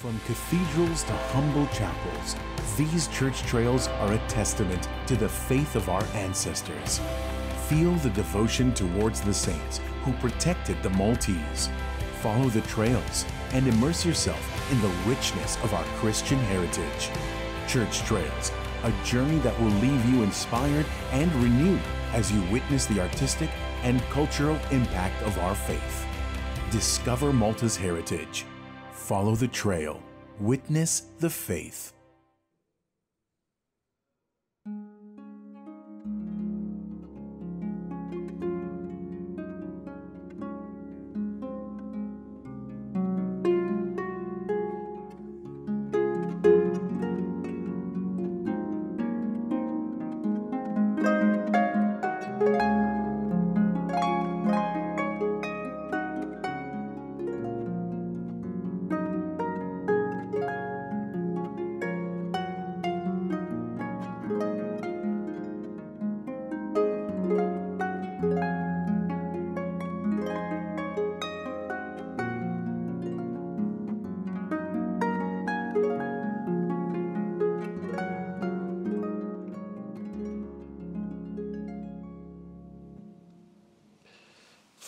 From cathedrals to humble chapels, these church trails are a testament to the faith of our ancestors. Feel the devotion towards the saints who protected the Maltese. Follow the trails and immerse yourself in the richness of our Christian heritage. Church Trails, a journey that will leave you inspired and renewed as you witness the artistic and cultural impact of our faith. Discover Malta's heritage. Follow the trail. Witness the faith.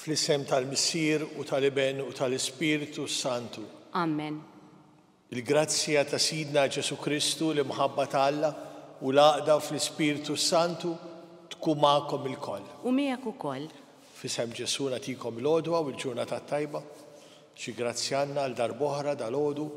Fl-isem tal-Missier u tal-Iben u tal-Ispiritu Santu. Amen. Il-grazzja ta' Sidna Ġesu Kristu li mħabba ta' Alla u l-għaqda fl-Ispiritu Santu tkun magħkom il-koll. U miegħek ukoll. F'isem Ġesu nagħtikom l-għodwa u l-ġurnata tajba. Xi grazzjanna għal darb'oħra dal-għodu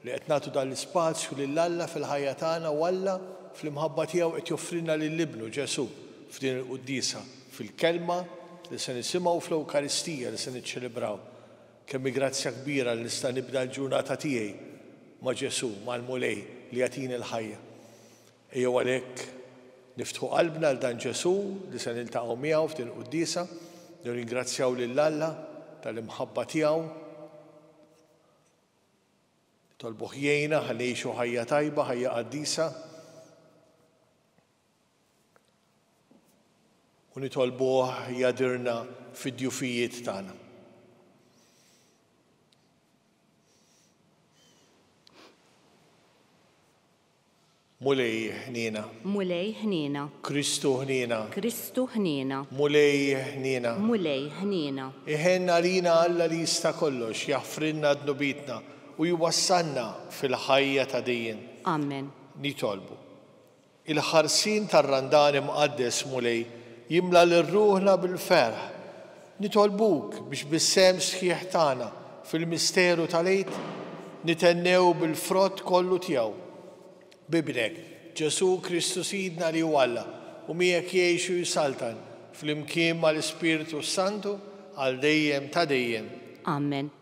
li qed nagħtu dan l-ispazju lil Alla fil-ħajja tagħna u Alla fl-imħabba tiegħu qed joffrilna lill-Ibnu Ġesu f'din il-qudiesa fil-kelma li se nisimgħu fl-Ewkaristija li se niċċelebraw. Kemm grazzja kbira li nista' nibda l-ġurnata tiegħi ma' Ġesu mal-mulej li jagħtini l-ħajja. Ejjew għalhekk niftħu qalbna għal dan Ġesu li se niltaqgħu miegħu f'din il-qudiesa, nirringrazzjaw lil Alla tal-imħabba tiegħu. Tolbu ħjejna ħalli jgħixu ħajja tajba, ħajja qaddisa. U nitolbuh jadirna fid-djufijiet tagħna. Mulej ħnina. Mulej ħnina. Kristu ħnina. Kristu ħnina. Mulej ħnina. Mulej ħnina. Iħenna lina Alla li jista' kollox, jaħfrinna dnubitna u jwassalna fil-ħajja ta' dejjem. Amen. Nitolbu. Il-ħarsin tar-Randan imqaddes mulej jimla l-ruħna bil-ferħ. Nitolbuk biex bis-sem sħiħ tagħna fil-misteru tal-Għid nitennew bil-frott kollu tiegħu. Bibnek, Ġesu Kristu Sidna li huwa Alla u miegħek jgħixu jisaltan fl-imkien mal-Ispiritu Santu għal dejjem ta' dejjem. Amen.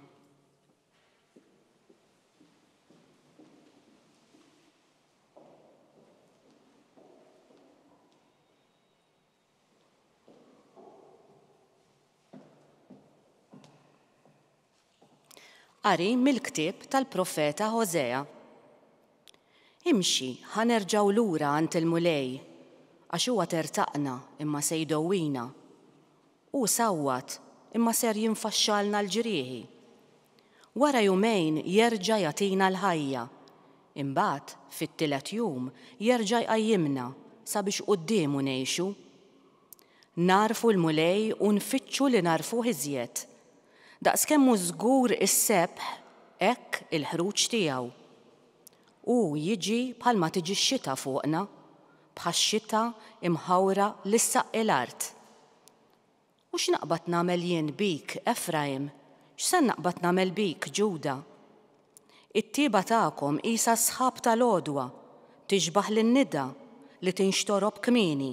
Qari mill-ktieb tal-Profeta Ħosea. Imxi ħanerġgħu lura għand il-mulej għax huwa tertaqna imma se jdowwina. U sawwat imma ser jinfaxxalna l-ġrieħi. Wara jumejn jerġa' jagħtina l-ħajja. Imbagħad fit-tielet jum jerġa' jqajjimna sabiex qudiemu ngħixu. Narfu l-mulej u nfittxu li narfuh iżjed. Daqskemm hu żgur is-sebħ hekk il-ħruġ tiegħu. U jiġi bħalma tiġi x-xita fuqna, bħax-xita imħawra li ssaqi l-art. U x'naqbad nagħmel jien bik, Efraim? X'se naqbad nagħmel bik, Ġuda? It-tieba tagħkom qisha sħab tal-għodwa, tixbaħ lin-nida li tinxtorob kmieni.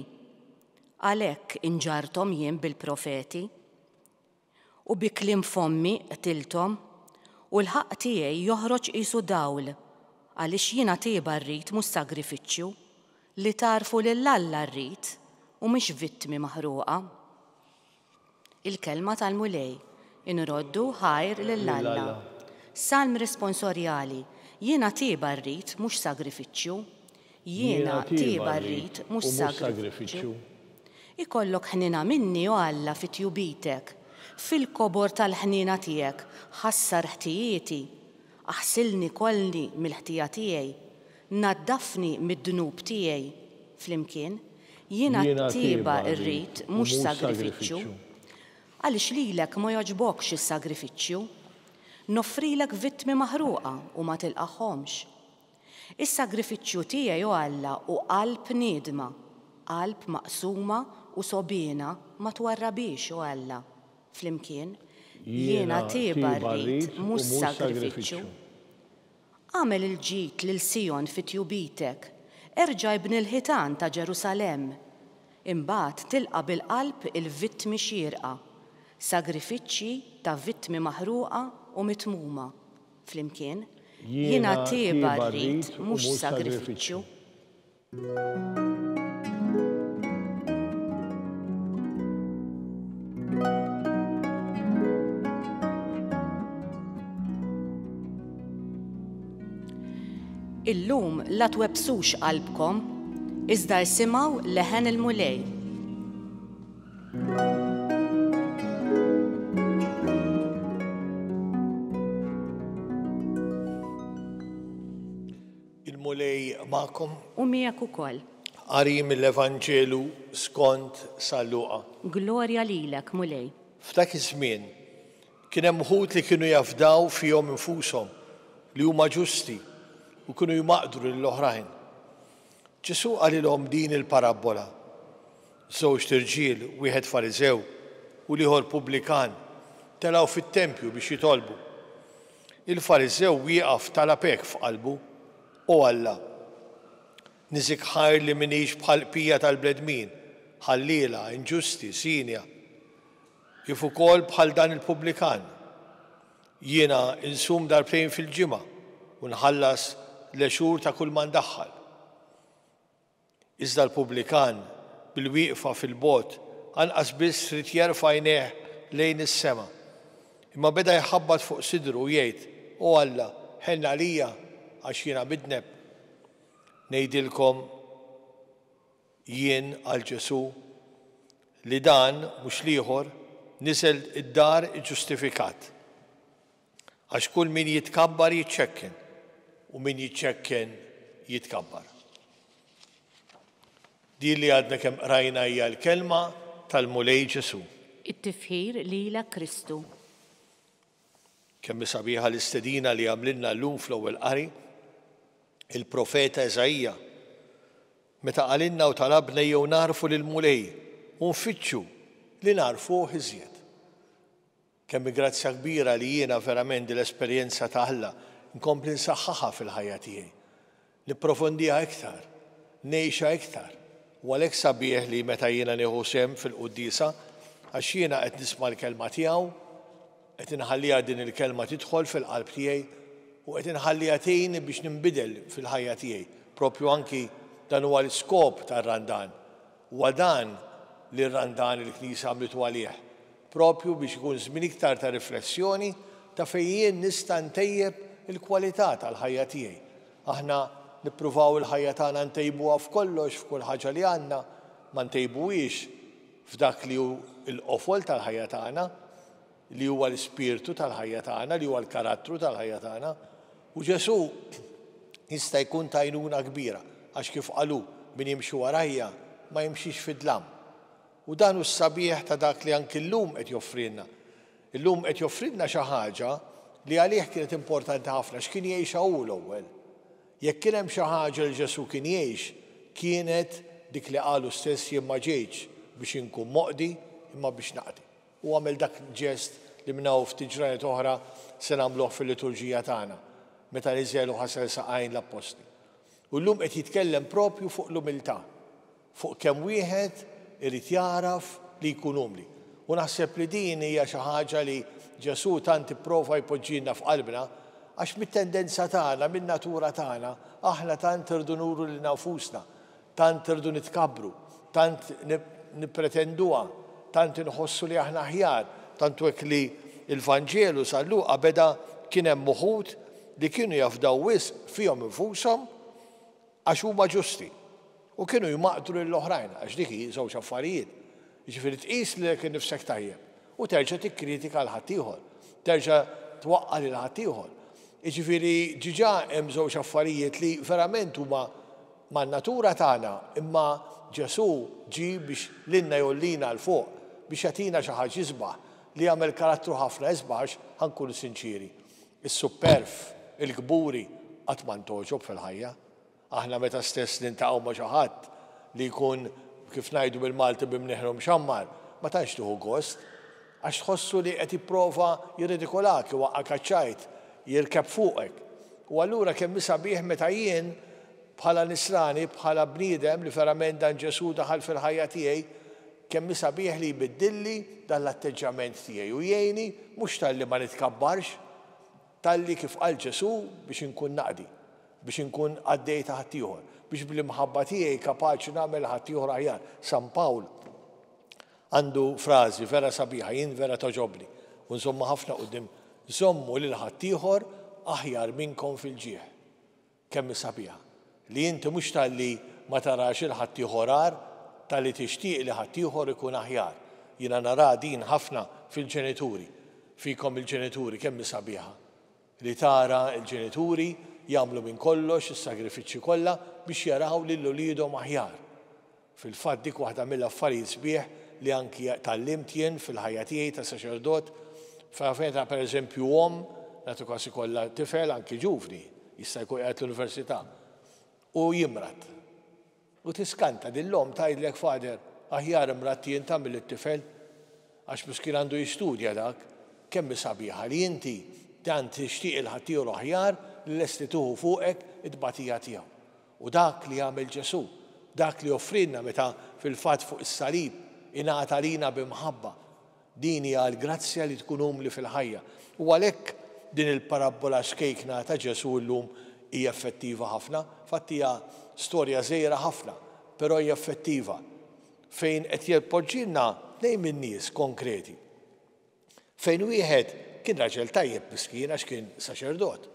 Għalhekk inġartom jien bil-profeti u bi kliem fommi qtilthom u l-ħaq tiegħi joħroġ qisu dawl għaliex jiena tieba rrid mhux sagrifiċċju li tarfu lil Alla rrid u mhix vittmi maħruqa. Il-kelma tal-mulej inroddu ħajr lil Alla. Salm responsorjali jiena tieba rrid mhux sagrifiċċju. Jiena tieba rrid mhux sagrifiċċju. Ikollok ħnina minni u Alla fit-tjubitek. Fil-kobor tal-ħnina tiegħek ħassar ħtijieti aħsilni kolni mill-ħtija tiegħi, naddafni mid-dnub tiegħi flimkien, jiena t-tieba rrid mhux sagrifiċċju. Għaliex lilek ma jogħġbokx is-sagrifiċċju, noffrilek vittmi maħruqa u ma tilqahomx. Is-sagrifiċċju tiegħi Alla u qalb niedma, qalb maqsuma u sobiena ma twarrabix Alla. Flimkien, jiena tieba rrid mhux sagrifiċċju. Għamel il-ġid lil Sion fit-tjubitek, erġa' jbni l-ħitan ta' Ġerusalem. Imbagħad tilqa' bil-qalb il-vittmi xierqa, sagrifiċċji ta' vittmi maħruqa u mitmuma. Flimkien, jiena tieba rrid mhux sagrifiċċju. Illum la twebsux qalbkom, iżda jsimgħu leħen il-mulej. Il-mulej magħkom U miegħek ukoll. qari mill-Evanġelu skont San Luqa. Glorja lilek, mulej. F'dak iż-żmien kien hemm wħud li kienu jafdaw fihom infushom li huma ġusti u kienu jmaqdru lill-oħrajn. Ġesu qalilhom din il-parabola. Żewġ tirġiel, wieħed Fariżew u ieħor Pubblikan, telgħu fit-tempju biex jitolbu. Il-Fariżew wieqaf talab hekk f'qalbu, u Alla, niżik ħajr li minix bħal qpija tal-bledmin, ħalliela, inġusti, sinja, kif ukoll bħal dan il-Pubblikan. Jiena insum darbtejn fil-ġimgħa u nħallas l-għexur ta' kull man daħħal. Iżda l-Pubblikan bil-wieqfa fil-bot anqas biss rid jerfa' għajnejh lejn is-sema. Imma beda jħabbat fuq sidru u jgħid, u Alla, ħenna għalija għax jiena bidneb. Ngħidilkom jien għal Ġesu li dan mhux ieħor niżel id-dar iġġustifikat. Għax kull min jitkabbar jiċċekken u min jiċċekken jitkabbar. Din li għadna kemm rajna hija l-kelma tal-mulej Ġesu. It-tifħir lilek Kristu. Kemm sabiħa l-istedina li għamlilna llum fl-ewwel qari, il-profeta Eżajja, meta qalilna u talabna jew narfu lill-mulej u nfittxu li narfuh iżjed. Kemm grazzja kbira li jiena verament l-esperjenza ta' Alla nkompli nsaħħaħha fil-ħajja tiegħi. Nipprofondiha iktar, ngħixha iktar. U għalhekk sabiħ li meta jiena nieħu sehem fil-quddiesa għax jiena qed nisma' l-kelma tiegħu, qed inħalliha din il-kelma tidħol fil-qalb tiegħi u qed inħalliha tgħinni biex ninbidel fil-ħajja tiegħi. Propju anki dan huwa l-iskop tar-randan. Huwa dan li r-randan il-Knisja għamlitu għalih. Propju biex ikun żmien iktar ta' riflessjoni ta' fejn jien nista' ntejjeb il-kwalità tal-ħajja tiegħi. Aħna nippruvaw il-ħajja tagħna ntejbuha f'kollox, f'kull ħaġa li għandna, ma ntejbuhiex f'dak li hu l-qofol tal-ħajja tagħna, li huwa l-ispirtu tal-ħajja tagħna, li huwa l-karattru tal-ħajja tagħna. U Ġesu jista' jkun ta' għajnuna kbira għax kif qalu min jimxi warajja ma jimxix fid-dlam. U dan hu s-sabiħ ta' dak li anke llum qed joffrilna. Illum qed joffrilna xi ħaġa li għalih kienet importanti ħafna x'kien jgħixha hu l-ewwel. Jekk kien hemm xi ħaġa li Ġesu kien jgħix, kienet dik li qalu stess jien ma ġejtx biex inkun moqdi imma biex naqdi. U għamel dak ġest li minnaw ftit ġranet oħra se nagħmluh fil-liturġija tagħna, meta niżelu ħasel saqajn l-apposti. U llum qed jitkellem propju fuq l-umiltà, fuq kemm wieħed irid jaraf li jkun umli. U naħseb li din hija xi ħaġa li Ġesu tant ipprova jpoġġilna f'qalbna għax mit-tendenza tagħna, min-natura tagħna, aħna tant irdu nuru lil nafusna, tant irdu nitkabbru, tant nippretenduha, tant inħossu li aħna aħjar, tant hekk li l-Vanġelu San Luqa beda kien hemm uħud li kienu jafdaw wisq fihom infushom għax huma ġusti u kienu jmaqdru lill-oħrajn għax dik hi żewġ affarijiet. Jiġifieri tqis li kien nifsek tajjeb u terġa' tikkritika l ħadd ieħor, terġa' twaqqa lil ħadd ieħor. Jiġifieri ġiġà hemm żewġ affarijiet li verament huma man-natura tagħna, imma Ġesu ġi biex lilna jollina l fuq biex jagħtina xi ħaġa isbaħ li jagħmel karattru ħafna isbaħx ħankunu sinċiri. Is-superf, il-kburi qatt ma ntoġob fil-ħajja. Aħna meta stess nintaqgħu ma' xi ħadd li jkun kif ngħidu bil-Malti bimnieħru mxammar, ma tantx tieħu gost, għax tħossu li qed jipprova jirridikolak, iwaqqak kaċċajt, jirkeb fuqek. U allura kemm sabiħ meta jien bħala nisrani, bħala bniedem li verament dan Ġesu daħal fil-ħajja tiegħi, kemm sabiħ li jbiddilli dan l-atteġġament tiegħi u jgħinni mhux talli ma nitkabbarx, talli kif qal Ġesu biex inkun naqdi, biex inkun għaddej ta' ħadd ieħor, biex bl-imħabba tiegħi kapaċi nagħmel ħadd ieħor aħjar. San Pawl għandu frażi vera sabiħa, jien vera toġobni, u nżomma ħafna quddiem, żommu lil ħadd ieħor aħjar minnkom fil-ġieħ. Kemm sabiħa. Li inti mhux talli ma tarax il-ħadd ieħor għar, talli tixtieq li ħadd ieħor ikun aħjar. Jiena nara din ħafna fil-ġenituri, fikom il-ġenituri kemm sabiħa. Li tara il-ġenituri jagħmlu minn kollox is-sagrifiċċji kollha biex jaraw lil uliedhom aħjar. Fil-fatt dik waħda mill-affarijiet sbieħ li anki tallimt jien fil-ħajja tiegħi ta' saċerdot, fejn pereżempju nagħtu każ ikollha tifel anki ġuvni, jista' jkun qiegħed l-università. U jimrat. U tiskanta dil-lom tgħidlek fader aħjar imrat jien tagħmel it-tifel għax biex kien għandu jistudja dak, kemm sabiħa li inti dan tixtieq il-ħadd ieħor aħjar li lesti tuħu fuqek it-tbatija tiegħu. U dak li jagħmel Ġesu, dak li offrilna meta fil-fatt fuq is-salib ingħata lina b'imħabba. Din hija l-grazzja li tkun umli fil-ħajja. U għalhekk din il-parabola xkejkna ta' Ġesu llum hija effettiva ħafna, fatt hija storja żgħira ħafna, però hija effettiva fejn qed jippoġġilna lejn min-nies konkreti. Fejn wieħed kien raġel tajjeb miskien għax kien saċerdot.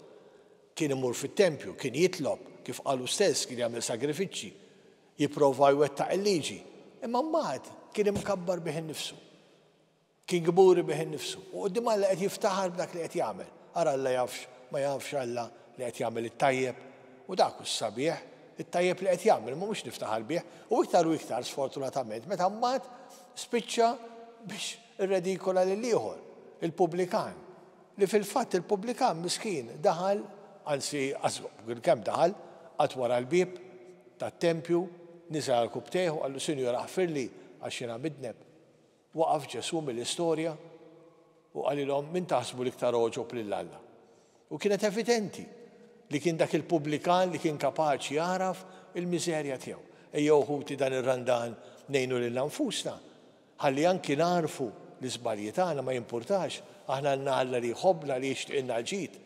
Kien imur fit-tempju, kien jitlob kif qalu stess, kien jagħmel sagrifiċċji, jipprova jwettaq il-liġi. Imma mbagħad kien imkabbar bih innifsu. Kien gburi bih innifsu. U quddiem Alla qed jiftaħar b'dak li qed jagħmel. Ara Alla jafx, ma jafx Alla li qed jagħmel it-tajjeb, u dak sabiħ, it-tajjeb li qed jagħmel ma mhux niftaħar bih, u iktar sfortunatament meta mbagħad spiċċa biex irredikola lil ieħor, il-pubblikan. Li fil-fatt il-pubblikan miskien daħal, anzi kemm daħal, qatt wara l-bieb tat-tempju, niżel l-kubtejh u qallu Sinjur aħfirli għax jiena midneb. Waqaf Ġesu mill-istorja u qalilhom min taħsbu l-iktar oġob lil Alla. U kienet evidenti li kien dak il-pubblikan li kien kapaċi jaraf il-miżerja tiegħu. Ejjew ħuti dan ir-randan ngħinu lil anfusna, ħalli anki narfu l-iżbalji tagħna ma jimpurtax, aħna għandna Alla li jħobbna li jixtieqilna l-ġid.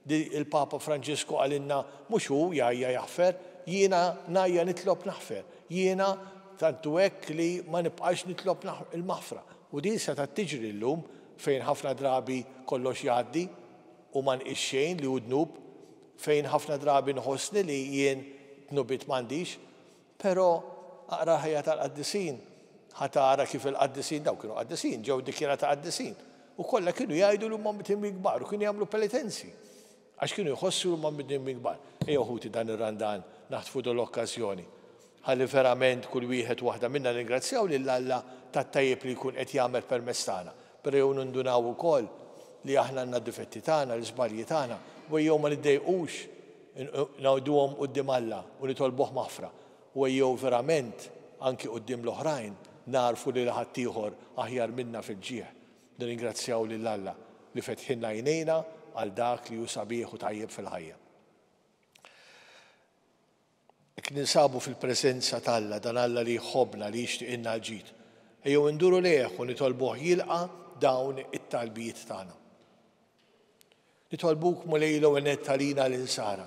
Il-Papa Franġisku qalilna mhux hu jgħajja jaħfer, jiena ngħajja nitlob naħfer. Jiena tantu hekk li ma nibqax nitlob il-maħfra. U din se tiġri llum fejn ħafna drabi kollox jgħaddi u ma nqis xejn li hu dnub, fejn ħafna drabi nħossni li jien dnubit m'għandix, però aqra ħajja tal-qaddisin, ħatara kif il-qaddisin daw kienu qaddisin, ġew dikjera ta' qaddisin. U kollha kienu jgħidu li huma mittimmi kbar u kienu jagħmlu penitenzi għax kienu jħossu li huma mittimmi kbar. Ejjew ħuti dan ir-randan naħtfu l-okkażjoni. Ħalli verament kull wieħed waħda minna ningrazzjaw lil Alla tat-tajjeb li jkun qed jagħmel permezz tagħna. Però jew nindunaw ukoll li aħna għandna d-difetti tagħna, l-iżbalji tagħna, u jew ma niddejqux ngħiduhom quddiem Alla u nitolbuh maħfra. U jew verament anki quddiem l-oħrajn narfu li ħadd ieħor aħjar minna fil-ġieħ. Nirringrazzjaw lil Alla li fetħilna għajnejna għal dak li hu sabiħ u tajjeb fil-ħajja. Jekk ninsabu fil-preżenza tal-Alla, dan Alla li jħobbna li jixtieqilna l-ġid. Ejjew induru lejh u nitolbuh jilqa' dawn it-talbijiet tagħna. Nitolbuk mulejlu għenet talina l-insara,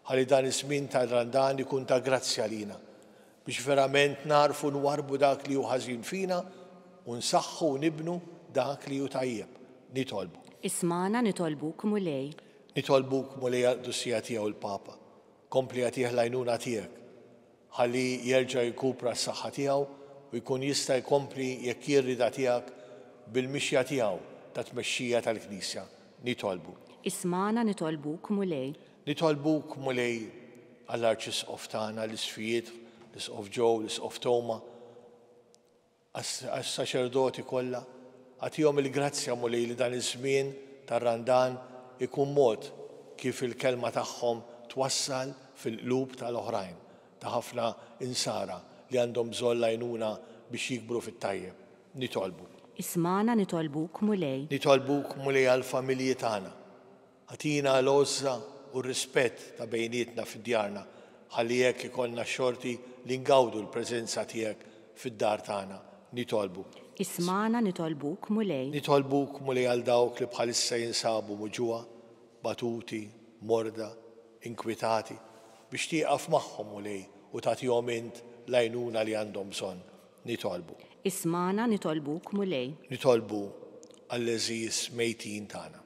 ħalli dan iż-żmien tal-randan ikun ta' grazzja lina, biex verament narfu nwarbu dak li hu ħażin fina u nsaħħu u nibnu dak li hu tajjeb. Nitolbu. Ismana nitolbuk mulej. Nitolbuk mulej għad-dussija tiegħu l-Papa. Kompli għatih l-għajnuna tiegħek, ħalli jerġa' jkupra s-saħħa tiegħu u jkun jista' jkompli jekk jirrida tiegħek bil-mixja tiegħu ta' tmexxija tal-Knisja. nitolbu. Ismana nitolbuk mulej. Nitolbuk mulej għall-Arċisqof tagħna, l-Isfijiet, l-Isqof Joe, l-Isqof Toma, għas-saċerdoti kollha, għatihom il-grazzja mulej li dan iż-żmien tar-Randan ikun mod kif il-kelma tagħhom twassal fil-qlub tal-oħrajn, ta' ħafna insara li għandhom bżonn għajnuna biex jikbru fit-tajjeb. Nitolbu. Ismana nitolbuk mulej. Nitolbuk mulej għall-familji tagħna. Għatina l-għoża u r-rispett ta' bejnietna fid-djarna ħalli jekk ikollna xorti li ngawdu l-preżenza tiegħek fid-dar tagħna. Nitolbu. Ismana nitolbuk mulej. Nitolbuk mulej għal dawk li bħalissa jinsabu muġuwa, batuti, morda, inkwitati, biex tieqaf magħhom mulej u tagħtihom int l-għajnuna li għandhom bżonn. Nitolbu. Ismana nitolbuk mulej. Nitolbu għall-eżis mejtin tagħna.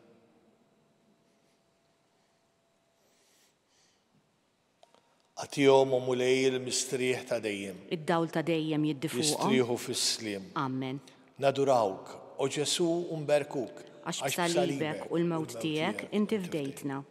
Għatihom u mulej il-mistrieħ ta' dejjem. Id-dawl ta' dejjem jiddifuqhom. Jistrieħu fis-sliem. Amen. Nadurawk, o Ġesu umberkuk. Għax b'salibek u l-mewt tiegħek inti fdejtna.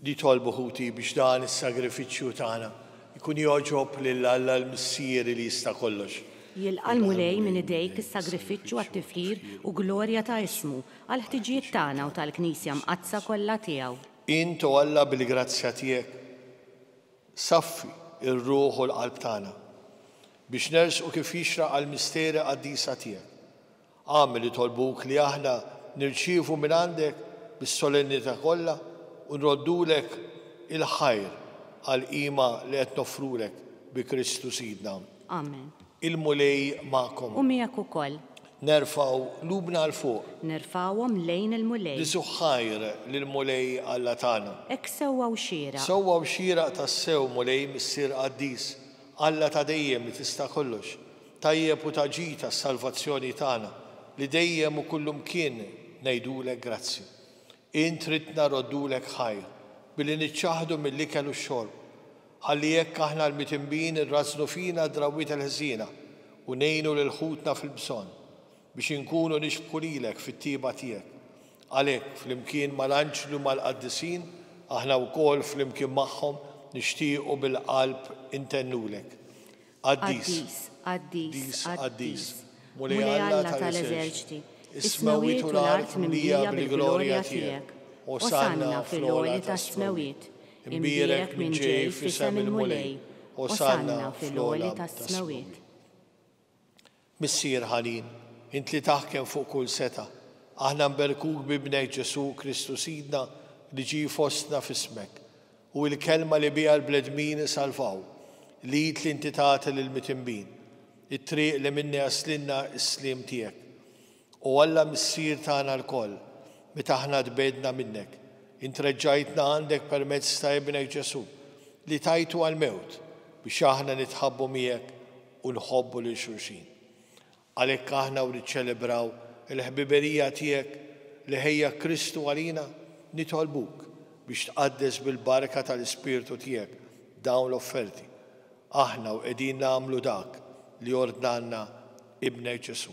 Nitolbu ħuti biex dan is-sagrifiċċju tagħna ikun joġob lil Alla l-Missier li jista' kollox. Jilqal mulej minn idejk is-sagrifiċċju għat-tifħir u glorja ta' ismu għal ħtiġijiet tagħna u tal-Knisja mqazza kollha tiegħu. Int u Alla bil-grazzja tiegħek saffi ir-ruħ u l-qalb tagħna biex nersqu kif jixraq għall-misteri qaddisa tiegħek. Għamel nitolbuk li aħna nirċievu minn għandek bis-solennità kollha u nroddulek il-ħajr għal-qima li qed nofrulek bi Kristu Sidna. Amen. Il-mulej magħkom. U miegħek ukoll. Nerfgħu lubna l fuq. Nerfgħuhom lejn il-mulej. Nisu ħajr lill-mulej Alla tagħna. Hekk sewwa xieraq. Sewwa xieraq tas-sew mulej missier qaddis Alla ta' dejjem li tista' kollox. Tajjeb u taġi tas-salvazzjoni tagħna li dejjem u kullumkien ngħidulek grazzi. Int ridna roddulek ħajr billi niċċaħdu mill-ikel u x-xorb ħalli jekk aħna l-mitimbin irrażnu fina d-drawwiet il-ħżiena u ngħinu lil ħutna fil-bżonn biex inkunu nixbħu lilek fit-tieba tiegħek. Għalhekk flimkien mal-anġlu mal-qaddisin aħna wkoll flimkien magħhom nixtiequ bil-qalb intennulek. Qaddis, qaddis, qaddis. Mulej Alla tal-eżerċiti. Ismewit u l-art mimlija bil-glorja tiegħek. Osanna fil-għoli tas-smewit. Imbierek minn ġej f'isem il-mulej. Osanna fil-għoli tas-smewit. Missier ħanin, int li taħkem fuq kull seta, aħna nberkuk bibnek Ġesu Kristu Sidna li ġi fostna f'ismek. U l-kelma li biha l-bledmin salvaw, li inti tagħti lill-mitimbin, it-triq li minni għaslinna is-slim tiegħek. U Alla missier tagħna l-koll, meta aħna tbedna minnek, int reġġajtna għandek permezz ta' ibnek Ġesu li tajtu għal-mewt biex aħna nitħabbu miegħek u nħobbu lil xulxin. Għalhekk aħna u niċċelebraw il-ħbiberija tiegħek li ħejja Kristu għalina nitolbuk biex tqaddes bil-barka tal-Ispirtu tiegħek dawn l-offerti. Aħna u qegħdin nagħmlu dak li ordnanna ibnek Ġesu.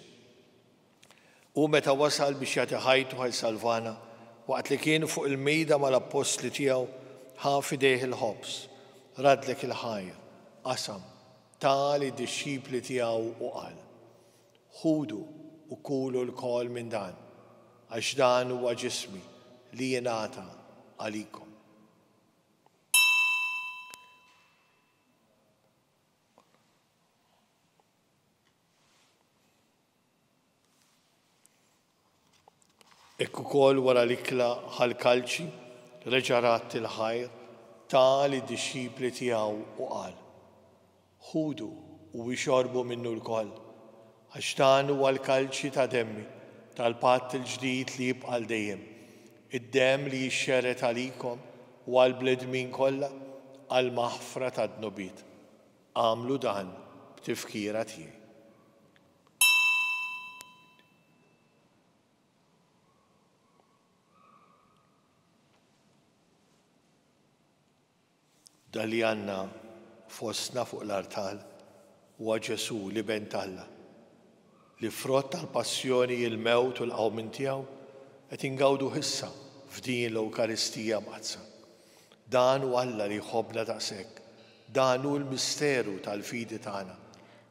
U meta wasal biex jagħti ħajtu ħajsalvana, waqt li kien fuq il-mejda mal-apostli tiegħu ħa f'idejh il-ħobs, radlek il-ħajja, qasam, tali d-disċipli tiegħu u qal: ħudu u kulu l-kol minn dan, għax dan huwa ġismi li jingħata għalikom. Ekk ukoll wara l-ikla ħal-kalċi reġa' rat il-ħajr tali d-disċipli tiegħu u qal: ħudu u xorbu minnu l-koll, għax dan huwa l-kalċi ta' demmi tal-patt il-ġdid li jibqa' l dejjem, id-demm li jixxerret għalikom u għall-bledmin kollha għall-maħfra tad-dnubiet. Għamlu dan b'tifkira tiegħi. Dali għanna fostna fuq l-artal huwa Ġesu li bent Alla, li frott tal-passjoni il-mewt u l-qawmin tiegħu qed ingawdu ħissa f'din l-Ewkaristija mqazza. Dan hu Alla li jħobbna daqshekk, dan hu l-misteru tal-fidi tagħna.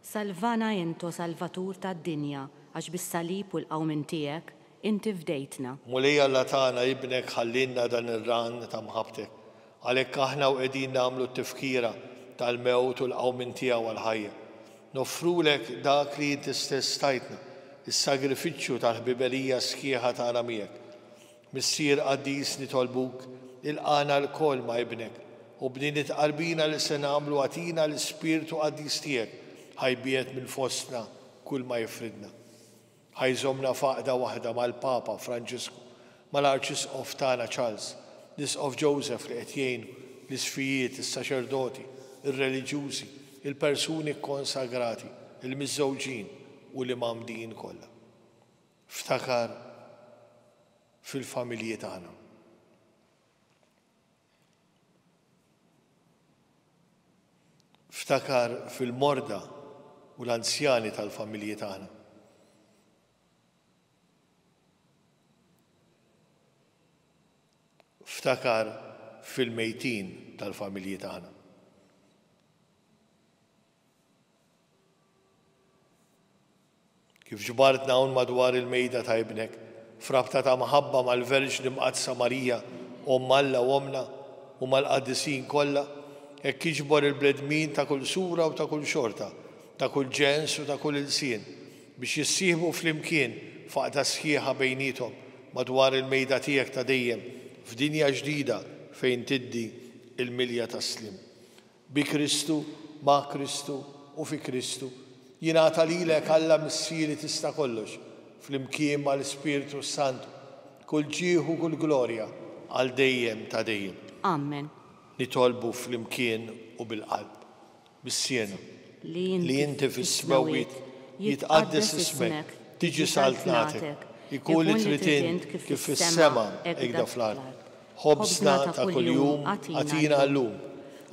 Salvana intu Salvatur tad-dinja, għax bis-salib u l-qawmin tiegħek inti fdejtna. Mulej Alla tagħna ibnek ħallinna dan ir-ran ta' mħabbtek, għalhekk aħna u qegħdin nagħmlu t-tifkira tal-mewt u l-qawmin tiegħu għall-ħajja. Nofrulek dak li inti stess tajtna, is-sagrifiċċju tal-ħbiberija sħiħa tagħna miegħek. Missier qaddis nitolbuk ilqana l-kol ma' ibnek u b'din it-qalbina li se nagħmlu għatina l-Ispirtu qaddis tiegħek ħajbiet minn fostna kull ma jifridna. Ħajżomna faqda waħda mal-Papa Franġisku, mal-Arċisqof tagħna Charles, l-Isqof Joseph li qed jgħinu l-isfijiet, is-saċerdoti, ir-reliġjużi, il-persuni konsagrati, il-miżżewġin u l-imamdin kollha. Ftakar fil-familji tagħna. Ftakar fil-morda u l-anzjani tal-familji tagħna. Ftakar fil-mejtin tal-familji tagħna. Kif ġbartna hawn madwar il-mejda ta' ibnek, frabta ta' maħabba mal-Verġni Mqadsa Marija, Alla u omna u mal-qaddisin kollha, hekk jiġbor il-bledmin ta' kull sura u ta' kull xorta, ta' kull ġens u ta' kull ilsien, biex jissieħbu flimkien faqda sħiħa bejnietom madwar il-mejda tiegħek ta' dejjem, f'dinja ġdida fejn tiddi il-milja taslim. Bi Kristu, ma' Kristu u fi Kristu, jingħata lilek Alla missieri tista' kollox, flimkien mal-Ispirtu Santu, kull ġieħu kull glorja għal dejjem ta' dejjem. Amen. Nitolbu flimkien u bil-qalb, bis-siena, li inti fis-smawiet jitqaddes ismek, tiġi saltnatek, ikun li trid int kif fis-sema hekk fl-ard. Ħobsna ta' kuljum għatina llum,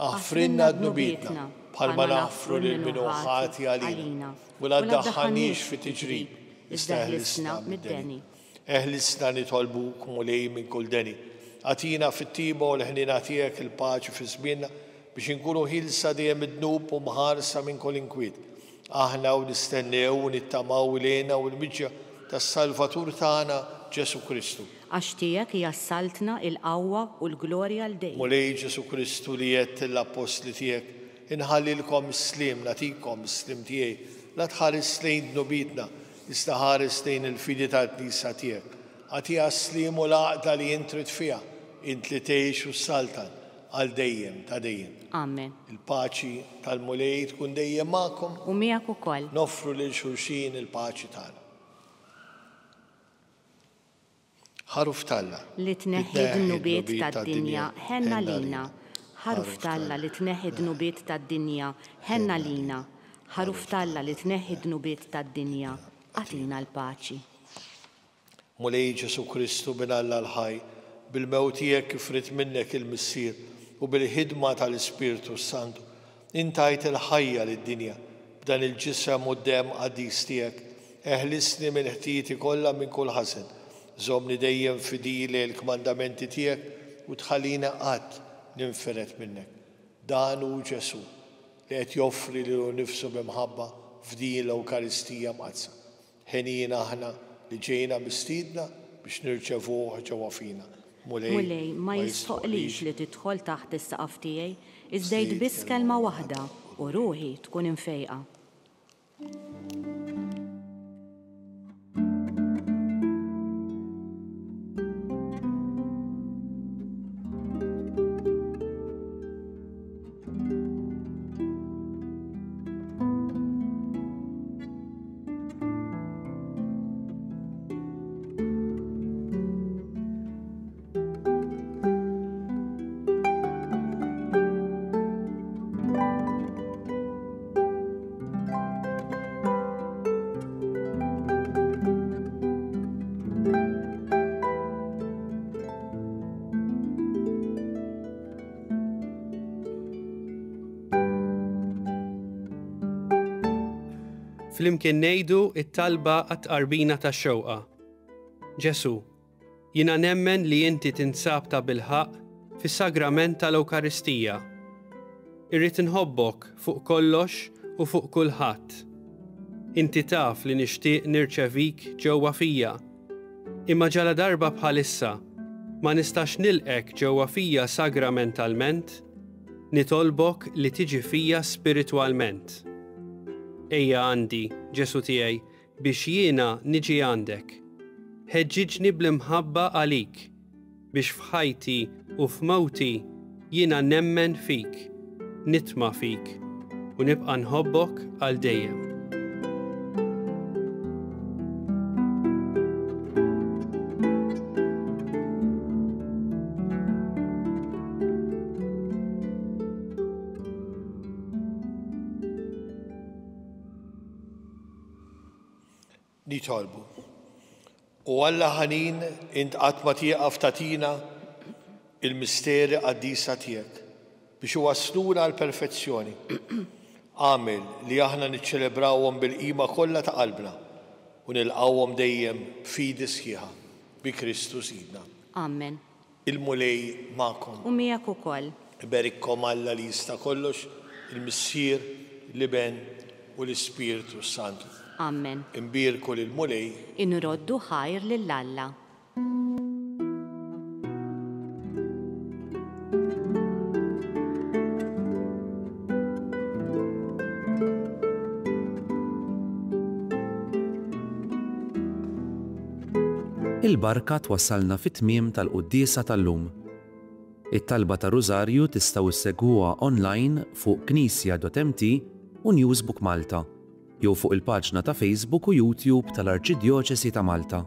aħfrinna dnubietna bħalma naħfru lil min hu ħati għalina, u la ddaħħalniex fi tiġrib, iżda eħlisna mid-deni. Eħlisna nitolbuk mulej minn kull deni. Għatina fit-tiba u l-ħnina tiegħek il-paċi fi żmienna biex inkunu ħilsa dejjem id-dnub u mħarsa minn kull inkwiet. Aħna u nistennew u nittamaw ilejna u l-miġja tas-Salvatur tagħna Ġesu Kristu. Għax tiegħek hija saltna il-qawwa u l-glorja l dejjem. Mulej Ġesu Kristu li jgħid l-apostli tiegħek, inħallilkom is-slim, nagħtikom is-slim tiegħi, la tħares lejn dnubietna, iżda ħares lejn il-fidi tal-Knisja tiegħek. Għatiha s-slim u l-għaqda li int trid fiha, int li tgħix u s-saltan għal dejjem ta' dejjem. Amen. Il-paċi tal-mulej tkun dejjem magħkom. U miegħek ukoll. Noffru lil xulxin il-paċi tagħna. Ħaruf talla li tneħħi d-nubiet tad-dinja ħenna lina. Ħaruf talla li tneħħi d-nubiet tad-dinja ħenna lina. Ħaruf talla li tneħħi d-nubiet tad-dinja għatina l-paċi. Mulej Ġesu Kristu bin Alla l-ħaj, bil-mewt tiegħek kif rid minnek il-missier u bil-ħidma tal-Ispirtu Santu. Intajt il-ħajja lid-dinja b'dan il-ġisem u d-dem qadis tiegħek. Eħlisni minn ħtijieti kollha minn kull ħażen. Żommni dejjem fidili l-kmandamenti tiegħek u tħallina qatt ninferet minnek. Dan hu Ġesu li qed joffri lilu nnifsu b'imħabba f'din l-Ewkaristija mqazza. Ħenina aħna li ġejna mistiedna biex nirċevuh ġewwa fina. Mulej, ma jisħoqlix li tidħol taħt is-saqaf tiegħi, iżdejt biss kelma waħda u ruħi tkun infejqa. Flimkien ngħidu it-talba għat-qarbina tax-xewqa. Ġesu, jiena nemmen li inti tinsab ta' bilħaq fis-sagrament tal-Ewkaristija. Irrid inħobbok fuq kollox u fuq kulħadd. Inti taf li nixtieq nirċevik ġewwa fija. Imma ġala darba bħalissa ma nistax nilqek ġewwa fija sagramentalment, nitolbok li tiġi fija spiritwalment. Ejja għandi, Ġesu tiegħi, biex jiena niġi għandek. Ħeġġiġni bl-imħabba għalik, biex f'ħajti u f'mewti jiena nemmen fik, nitma' fik u nibqa' nħobbok għal dejjem. Nitolbu. U Alla ħanin int qatt ma tieqaf tagħtina il-misteri qaddisa tiegħek biex iwassluna għall perfezzjoni. Għamel li aħna niċċelebrawhom bil-qima kollha ta' qalbna u nilqawhom dejjem fidi sħiħa bi Kristu Sidna. Amen. Il-mulej magħkom. U miegħek ukoll. Iberikkom Alla li jista' kollox, il-Missier, l-Iben u l-Ispirtu Santu. Amen. Imbirku lil-mulej. Inroddu ħajr lill-Alla. Il-barka twassalna fit-tmiem tal-quddiesa tal-lum. It-talba ta' Rużarju tistgħu issegwuha online fuq knisja.mt u Newsbook Malta, jew fuq il-paġna ta' Facebook u YouTube tal-Arċidjoċesi ta' Malta.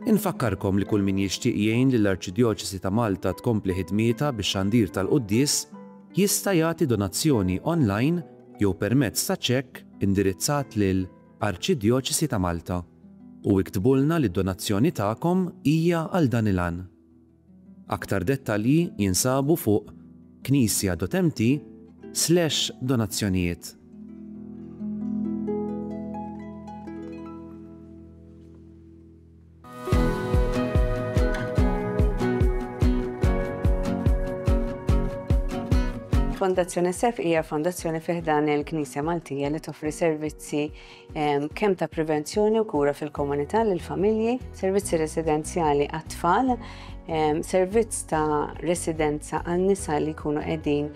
Infakkarkom li kull min jixtieq jgħin li l-Arċidjoċesi ta' Malta tkompli ħidmieta bix-xandir tal-quddies jista' jagħti donazzjoni online jew permezz ta' ċekk indirizzat lil Arċidjoċesi ta' Malta u iktbulna li d-donazzjoni tagħkom hija għal dan il-għan. Aktar dettalji jinsabu fuq knisja.mt/donazzjonijiet. Fondazzjoni SEF hija fondazzjoni fih dan il-Knisja Maltija li toffri servizzi kemm ta' prevenzjoni u kura fil-komunità lill-familji, servizzi residenzjali għat-tfal, servizz ta' residenza għan-nisa li jkunu qegħdin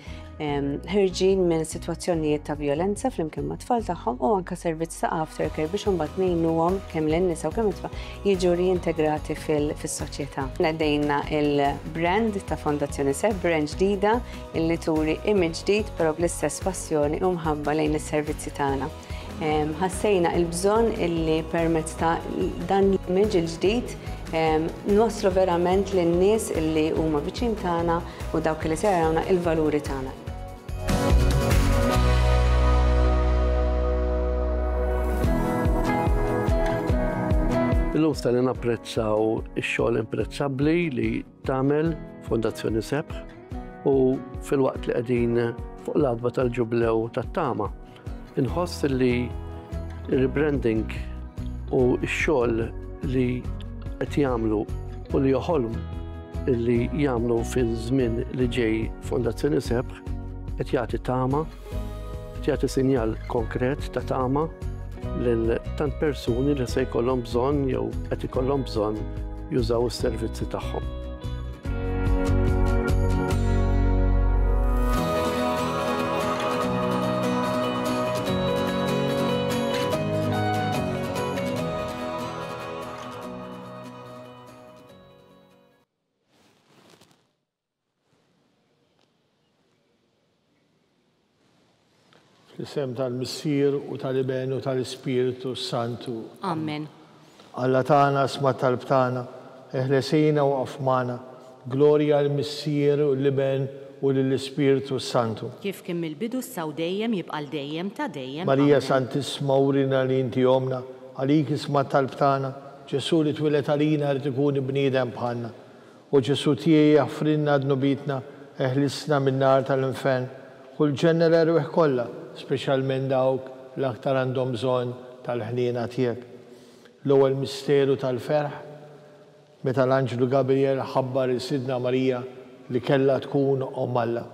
ħirġin minn sitwazzjonijiet ta' violenza flimkien ma' tfal tagħhom u anke servizz ta' aftercare biex imbagħad ngħinuhom kemm lin-nisa u kemm it-tfal jiġu reintegrati fis-soċjetà. Nedejna il-brand ta' Fondazzjoni SEF, brand ġdida illi turi image ġdid però bl-istess passjoni u mħabba lejn is-servizzi tagħna. Ħassejna l-bżonn illi permezz ta' dan l-image il-ġdid nwaslu verament lin-nies illi huma viċin tagħna u dawk li se jarawna il-valuri tagħna. Illum se napprezzaw ix-xogħol imprezzabbli li tagħmel Fondazzjoni Sebħ u fil-waqt li qegħdin fuq l-adba tal-ġublew tat-tama. Inħoss li rebranding u x-xogħol li qed jagħmlu u li joħolm li jagħmlu fiż-żmien li ġej Fondazzjoni Sebħ qed jagħti tama, qed jagħti sinjal konkret ta' tama lil tant persuni li se jkollhom bżonn jew qed ikollhom bżonn jużaw is-servizzi tagħhom. Fl-isem tal-Missier u tal-Iben u tal-Ispiritu Santu. Amen. Alla tagħna sma' talb tagħna, eħlesina u qafmana, glorja l-Missier u l-Iben u l-Ispiritu Santu. Kif kien mill-bidu s-saw dejjem jibqal dejjem ta' dejjem. Marija Santisma urina li inti omna, għalik isma' talb tagħna, Ġesu li twilet għalina rid ikun bniedem bħalna. U Ġesu tiegħi jaffrinna d-nubitna, eħlisna min-nar tal-infern, u l-ġenna l-erweħ kollha, speċjalment dawk l-aktar għandhom bżonn tal-ħniena tiegħek. L-ewwel misteru tal-ferħ, meta l-Anġlu Gabriel ħabbar is-Sidna Marija li kellha tkun Omm Alla.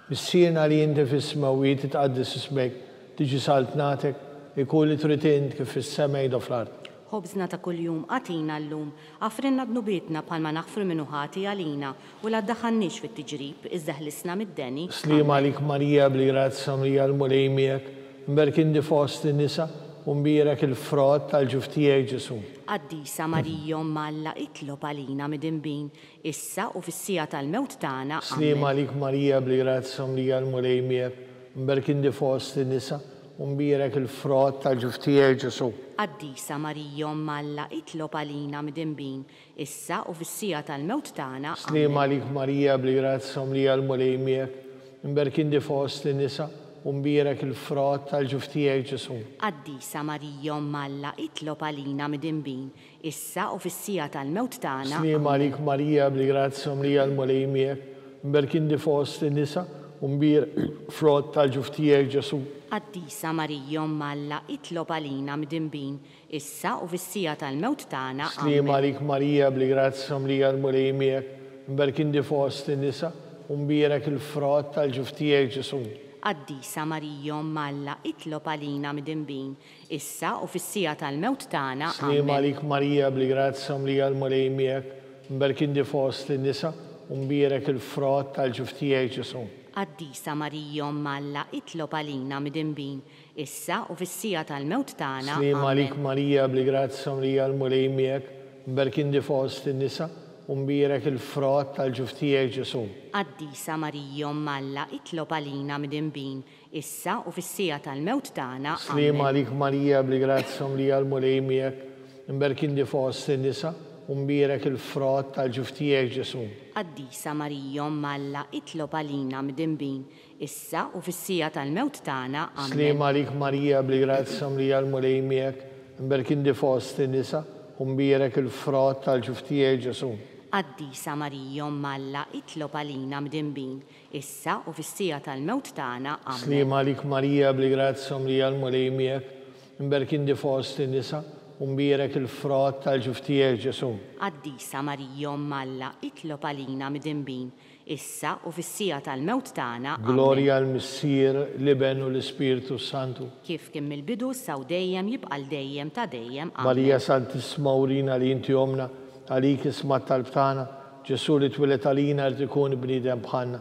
Missierna li inti fis-smawiet titqaddis ismek, tiġi saltnatek, ikun li trid int kif fis-sema u fl-ard. Ħobżna ta' kuljum għatina llum, għafrinna b'nubietna bħalma naħfru minnu ħati għalina u la ddaħħalniex fit-tiġrib iżda ħlisna mid-deni. Slima għalik Marija bl-grazza Marija l-mulej miegħek, mberkindi fost in-nisa u mbierek il-frott tal-ġuf tiegħek Ġesu. Qaddisa Marija Omm Alla itlob għalina mid-inbin, issa u fis-sija tal-mewt tagħna. Slima għalik Marija bl-grazza Marija l-mulej miegħek, mberkindi fost in-nisa u mbierek il-frott tal-ġuf tiegħek Ġesu. Qaddisa Marija Omm Alla itlob għalina mid-inbin, issa u fis-sija tal-mewt tagħna. Slima għalik Marija bl-grazza Marija l-mulej miegħek, mberkindi fost in-nisa u mbierek il-frott tal-ġuf tiegħek Ġesu. Qaddisa Marija Omm Alla itlob għalina mid-inbin, issa u fis-sija tal-mewt tagħna. Slima għalik Marija bl-grazza Marija l-mulej miegħek, mberkindi fost in-nisa u mbierek il-frott tal-ġuf tiegħek Ġesu. Qaddisa Marija Omm Alla itlob għalina mid-inbin, issa u fis-sija tal-mewt tagħna. Slima għalik Marija bl-grazza Marija l-mulej miegħek, mberkindi fost in-nisa u mbierek il-frott tal-ġuf tiegħek Ġesu. Qaddisa Marija Omm Alla itlob għalina mid-inbin, issa u fis-sija tal-mewt tagħna. Slima għalik Marija bl-grazza Marija l-mulej miegħek, mberkindi fost in-nisa u mbierek il-frott tal-ġuf tiegħek Ġesu. Qaddisa Marija Omm Alla itlob għalina mid-inbin, issa u fis-sija tal-mewt tagħna. Slima għalik Marija bl-grazza Marija l-mulej miegħek, mberkindi fost in-nisa u mbierek il-frott tal-ġuf tiegħek Ġesu. Qaddisa Marija Omm Alla itlob għalina mid-inbin, issa u fis-sija tal-mewt tagħna. Slima għalik Marija bl-grazza Marija l-mulej miegħek, mberkindi fost in-nisa u mbierek il-frott tal-ġuf tiegħek Ġesu. Qaddisa Marija Omm Alla itlob għalina mid-inbin, issa u fis-sija tal-mewt tagħna. Slima għalik Marija bl-grazza Marija l-mulej miegħek, mberkindi fost in-nisa u mbierek il-frott tal-ġuf tiegħek Ġesu. Qaddisa Marija Omm Alla itlob għalina mid-inbin, issa u fis-sija tal-mewt tagħna. Slima għalik Marija bl-grazza Marija l-mulej miegħek, mberkindi fost in-nisa u mbierek il-frott tal-ġuf tiegħek Ġesu. Qaddisa Marija Omm Alla itlob għalina mid-inbin, issa u fis-sija tal-mewt tagħna. Glorja l-Missier, l-Iben u l-Ispiritu Santu. Kif kien mill-bidu s-saw dejjem jibqal dejjem ta' dejjem. Marija Santisma urina li inti omna, għalik isma' talb tagħna, Ġesu li twilet għalina rid ikun bniedem bħalna.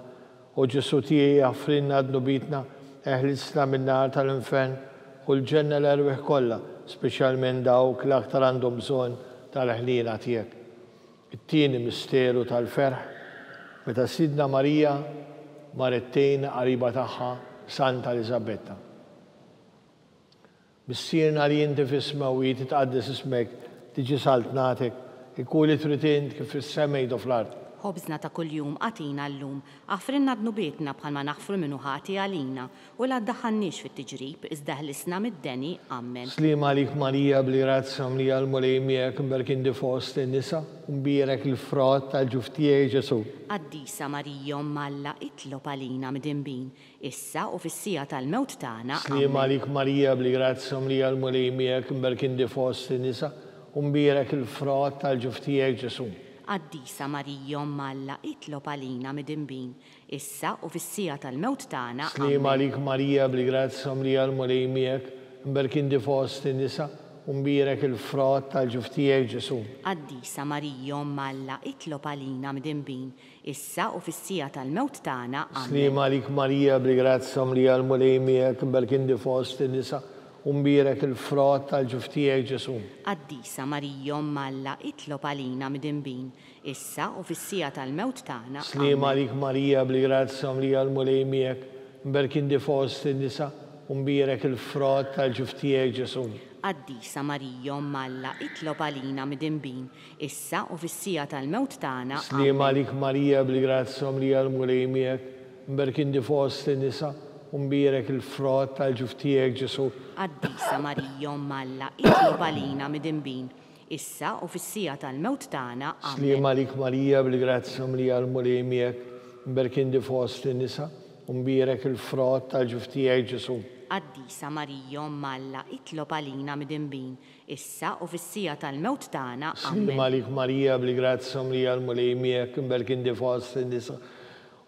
U Ġesu tiegħi jaffrinna d-nubitna, eħlisna min-nar tal-infern u l-ġenna l-erweħ kollha, speċjalment dawk l-aktar għandhom bżonn tal-ħniena tiegħek. It-tieni misteru tal-ferħ, meta Sidna Marija marrettejn qariba tagħha Santa Elisabetta. Missierna li inti fis-smawiet titqaddis ismek, tiġi saltnatek, ikun li trid int kif fis-sema u fl-ard. ħobżna ta' kuljum għatina l-lum, għafrinna dnubietna bħalma naħfru minnu ħati għalina, u la ddaħannix fit-tiġrib, iżdaħlisna mid-deni, ammen. Slima għalik Marija, bl-grazzja mlija l-mulejmijek, mberkin di fost nisa, mbirek il-frott tal-ġuftijaj Ġesu. Addisa Marija Malla itlob għalina mid-imbin, issa u fissija tal-mewt tagħna. Slima għalik Marija, bl-grazzja mlija l-mulejmijek, mberkin di fost nisa, mbirek il-frott tal-ġuftijaj Ġesu. Addisa Marija Malla itlob għalina mid-imbin, issa u fissija tal-mewt tagħna. Slima għalik Marija, bl-grazzja mlija l-mulejmijek, mberkin di fost nisa, mbirek il-frott tal-ġuftijaj Ġesu. Addisa Marija Malla itlob għalina mid-imbin, issa u fissija tal-mewt tagħna. Slima għalik Marija, bl-grazzja mlija l-mulejmijek, mberkin di fost nisa, mbirek il-frott tal-ġuftijaj Ġesu. Addisa Marija Malla itlob għalina mid-imbin, issa u fissija tal-mewt tagħna. Slima għalik Marija, bl-grazzja mlija l-mulejmijek, mberkin di fost nisa, mbirek il-frott tal-ġuftijaj Ġesu. Addisa Marija Malla itlob għalina mid-imbin, issa u fissija tal-mewt tagħna. Slima għalik Marija, bl-grazzja mlija l-mulejmijek, mberkin di fost nisa, mbirek il-frott tal-ġuftijaj Ġesu. Addisa Marija Malla itlob għalina mid-imbin, issa u fissija tal-mewt tagħna. Slima għalik Marija, bl-grazzja mlija l-mulejmijek, mberkin di fost nisa, mbirek il-frott tal-ġuftijaj Ġesu. Addisa Marija Malla itlob għalina mid-imbin, issa u fissija tal-mewt tagħna. Slima għalik Marija, bl-grazzja mlija l-mulejmijek, mberkin di fost nisa,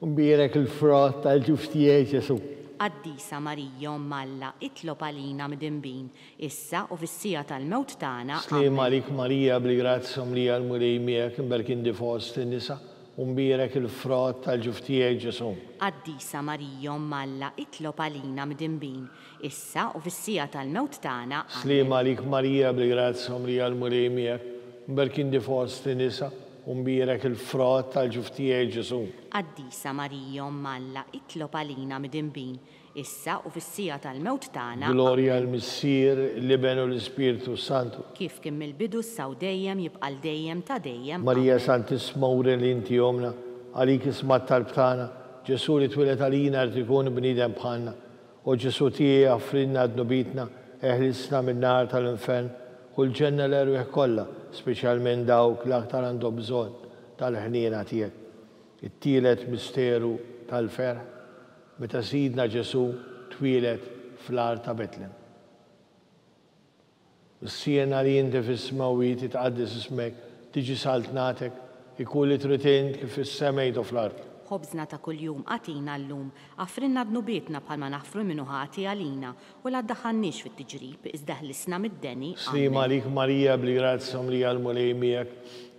mbirek il-frott tal-ġuftijaj Ġesu. Addisa Marija Malla itlob għalina mid-imbin, issa u fissija tal-mewt tagħna. Slima għalik Marija, bl-grazzja mlija l-mulejmijek, mberkin di fost nisa, mbirek il-frott tal-ġuftijaj Ġesu. Addisa Marija Malla itlob għalina mid-imbin, issa u fissija tal-mewt tagħna. Slima għalik Marija, bl-grazzja mlija l-mulejmijek, mberkin di fost nisa, mbirek il-frott tal-ġuftijaj Ġesu. Addisa Marija Malla itlob għalina mid-imbin, issa u fissija tal-mewt tagħna. Glorja l-Missier, l-Iben u l-Ispiritu Santu. Kif kien mill-bidu saw dejjem jibqal dejjem ta' dejjem. Marija Santisma uri li inti jomna, għalik ismat tal-btana, Ġesu li twilet għalina rrid ikun bniedem bħalna. U Ġesu tiegħi għafrinna d-nubitna, eħlisna min-nar tal-infern, u l-ġenna l-erwieħ kollha, speċjalment dawk l-aktar għandhom bżonn tal-ħniena tiegħek. It-tielet misteru tal-ferħ, meta Sidna Ġesu twilet fl-art ta' Betlem. Is-siena li inti fis-smawiet titqaddis ismek, tiġi saltnatek, ikun li tritint kif is-semejt u fl-art. Ħobżna ta' kuljum għatina l-lum, għafrinna dnubietna bħalma naħfru minnu ħati għalina, u la ddaħannix fit-tiġrib, iżdaħlisna mid-deni. Slima għalik Marija, bl-grazzja mlija l-mulejmijek,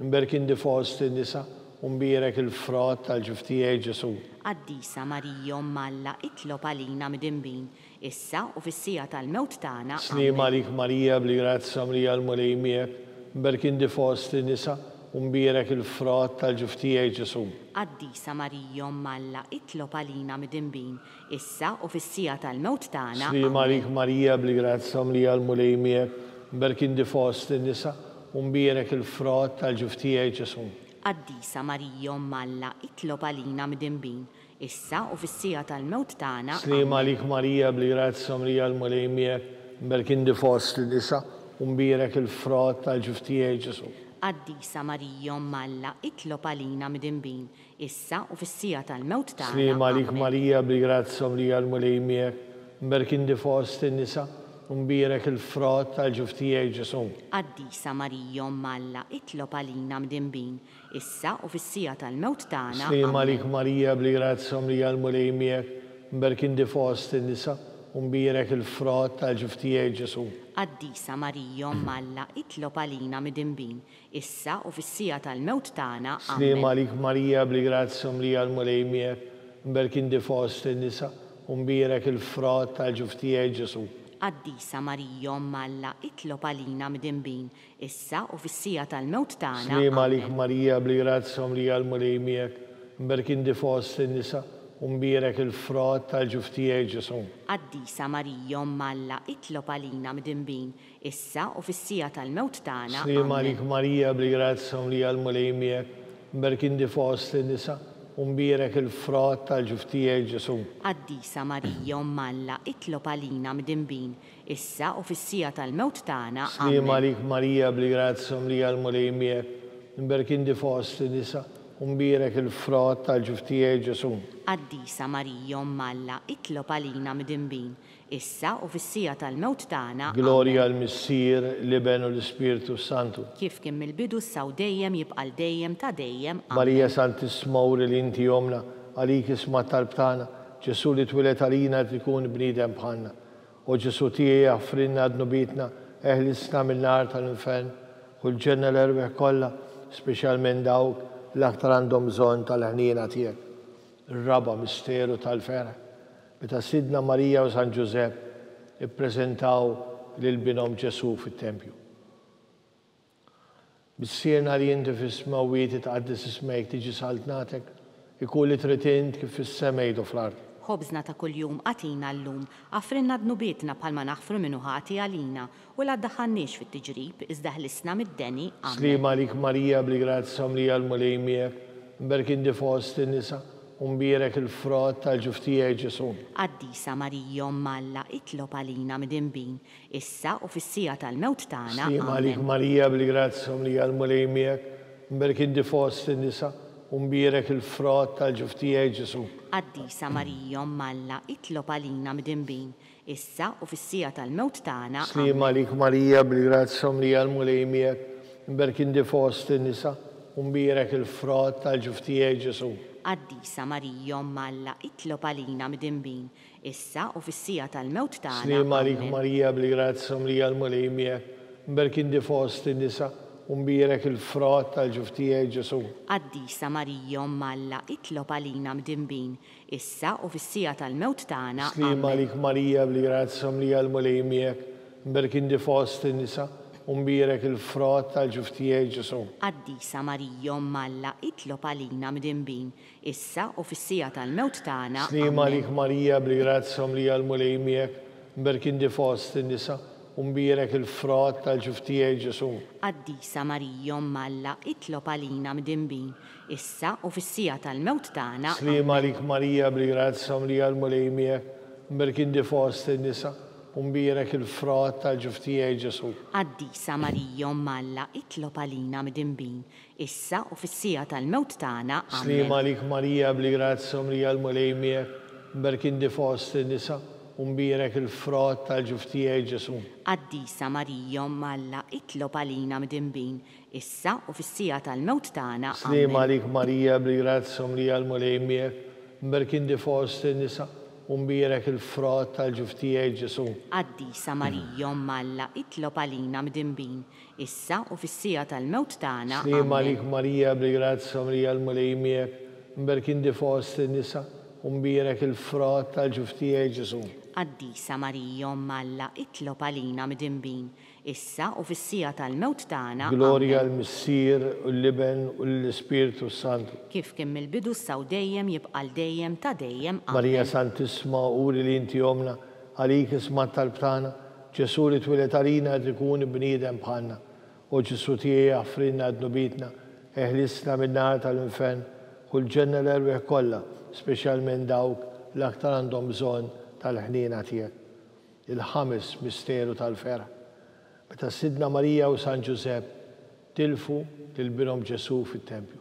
mberkin di fost nisa, mbirek il-frott tal-ġuftijaj Ġesu. Addisa Marija Malla itlob għalina mid-imbin, issa u fissija tal-mewt tagħna. Slima għalik Marija, bl-grazzja mlija l-mulejmijek, mberkin di fost nisa, mbirek il-frott tal-ġuftijaj Ġesu. Addisa Marija Malla itlob għalina mid-imbin, issa u fissija tal-mewt tagħna. Slima għalik Marija, bl-grazzja mlija l-mulejmijek, mberkin di fost nisa, mbirek il-frott tal-ġuftijaj Ġesu. Addisa Marija Malla itlob għalina mid-imbin, issa u fissija tal-mewt tagħna. Slima għalik Marija, bl-grazzja mlija l-mulejmijek, mberkin di fost nisa, mbirek il-frott tal-ġuftijaj Ġesu. Addisa Marija Malla itlob għalina mid-imbin, issa u fissija tal-mewt tagħna. Slima għalik Marija, bl-grazzja mlija l-mulejmijek, mberkin di fost nisa, mbirek il-frott tal-ġuftijaj Ġesu. Addisa Marija Malla itlob għalina mid-imbin, issa u fissija tal-mewt tagħna. Slima għalik Marija, bl-grazzja mlija l-mulejmijek, mberkin di fost nisa, mbirek il-frott tal-ġuftijaj Ġesu. Addisa Marija Malla itlob għalina mid-imbin, issa u fissija tal-mewt tagħna. Slima għalik Marija, bl-grazzja mlija l-mulejmijek, mberkin di fost nisa, mbirek il-frott tal-ġuftijaj Ġesu. Addisa Marija Malla itlob għalina mid-imbin, issa u fissija tal-mewt tagħna. Slima għalik Marija, bl-grazzja mlija l-mulejmijek, mberkin di fost nisa, mbirek il-frott tal-ġuftijaj Ġesu. Addisa Marija Malla itlob għalina mid-imbin, issa u fissija tal-mewt tagħna. Slima għalik Marija, bl-grazzja mlija l-mulejmijek, mberkin di fost in-nisa u mbierek il-frott tal-ġuftijaj Ġesu. Qaddisa Marija Malla itlob għalina mdinbin, issa u fis-sija tal-mewt tagħna. Slima lik Marija bli grazzja mlija l-mulej miegħek, mberkin di fost in-nisa u mbierek il-frott tal-ġuftijaj Ġesu. Qaddisa Marija Malla itlob għalina mdinbin, issa u fis-sija tal-mewt tagħna. Gloria l-Missier, l-Iben u l-Ispiritu Santu. Kif kien mill-bidu saw dejjem jibqal dejjem ta' dejjem. Marija Santisma u li inti jomna, għalik isma tal-btana, Ġesu li twilet għalina tikun bnidem bħanna. U Ġesu tijie għafrinna għadnubitna, eħlisna mill-nar tal-infern, u l-ġenna l-erbeħ kolla, specialment dawk l-aktar għandhom bżon tal-ħnina tijek. Il-raba misteru tal-fera. Meta Sidna Marija u San Giuseppe ippreżentaw lil-binom Ġesu fit-tempju. Bissirna li inti fis-smawiet tqaddis ismejk tiġi saltnatek, ikun li tritint kif fis-semejt u fl-ard. Ħobżna ta' kuljum għatina l-lum, għafrinna dnubietna palma naħfru minnu ħati għalina, u la ddaħħannix fit-tiġrib, iżda ħlisna mid-deni. Slima lik Marija bli grazzja mlija l-mulej miegħek, mberkin di fost in-nisa, mbierek il-frott tal-ġuftijaj Ġesu. Qaddisa Marija Malla itlob għalina mdinbin, issa u fis-sija tal-mewt tagħna. Slima lik Marija bli grazzja mlija l-mulej miegħek, mberkin di fost in-nisa, mbierek il-frott tal-ġuftijaj Ġesu. Qaddisa Marija Malla itlob għalina mdinbin, issa u fis-sija tal-mewt tagħna. Slima lik Marija bli grazzja mlija l-mulej miegħek, mberkin di fost in-nisa, mbierek il-frott tal-ġuftijaj Ġesu. Qaddisa Marija Malla itlob għalina mdinbin, issa u fis-sija tal-mewt tagħna. Slima lik Marija bli grazzja mlija l-mulej miegħek, mberkin di fost in-nisa, mbierek il-frott tal-ġuftijaj Ġesu. Qaddisa Marija Malla itlob għalina mdinbin, issa u fis-sija tal-mewt tagħna. Slima lik Marija bli grazzja mlija l-mulej miegħek, mberkin di fost in-nisa, mbierek il-frott tal-ġuftijaj Ġesu. Qaddisa Marija Malla itlob għalina mdinbin, issa u fis-sija tal-mewt tagħna. Slima lik Marija bli grazzja mlija l-mulej miegħek, mberkin di fost in-nisa, mbierek il-frott tal-ġuftijaj Ġesu. Qaddisa Marija Malla itlob għalina mdinbin, issa u fis-sija tal-mewt tagħna. Slima lik Marija bli grazzja mlija l-mulej miegħek, mberkin di fost in-nisa, mbierek il-frott tal-ġuftijaj Ġesu. Qaddisa Marija Malla itlob għalina mdinbin, issa u fis-sija tal-mewt tagħna. Slima lik Marija bli grazzja mlija l-mulej miegħek, mberkin di fost in-nisa, mbierek il-frott tal-ġuftijaj Ġesu. Qaddisa Marija Malla itlob għalina mdinbin, issa u fis-sija tal-mewt tagħna. Slima lik Marija bli grazzja mlija l-mulej miegħek, mberkin di fost in-nisa, mbierek il-frott tal-ġuftijaj Ġesu. Qaddisa Marija Malla itlob għalina mdinbin, issa u fis-sija tal-mewt tagħna. Slima lik Marija bli grazzja mlija l-mulej miegħek, mberkin di fost in-nisa, mbierek il-frott tal-ġuftijaj Ġesu. Qaddisa Marija Malla itlob għalina mdinbin, issa u fis-sija tal-mewt tagħna. Gloria l-Missier u l-Iben u l-Ispiritu Santu. Kif kien mill-bidu saw dejjem jibqal dejjem ta' dejjem. Marija Santisma u li inti jomna, għalik isma tal-btana, Ġesu li twilet għalina tikun bniedem bħanna. U Ġesu tijie għafrinna dnubitna, eħlisna mill-nar tal-infern, u l-ġenna l-erbeħ kolla, specialment dawk l-aktar għandhom bżon tal-ħnina tijek. Il-ħames misteru tal-fera. Meta Sidna Marija u San Giuseppe tilfu lil-binom Ġesu fit-tempju.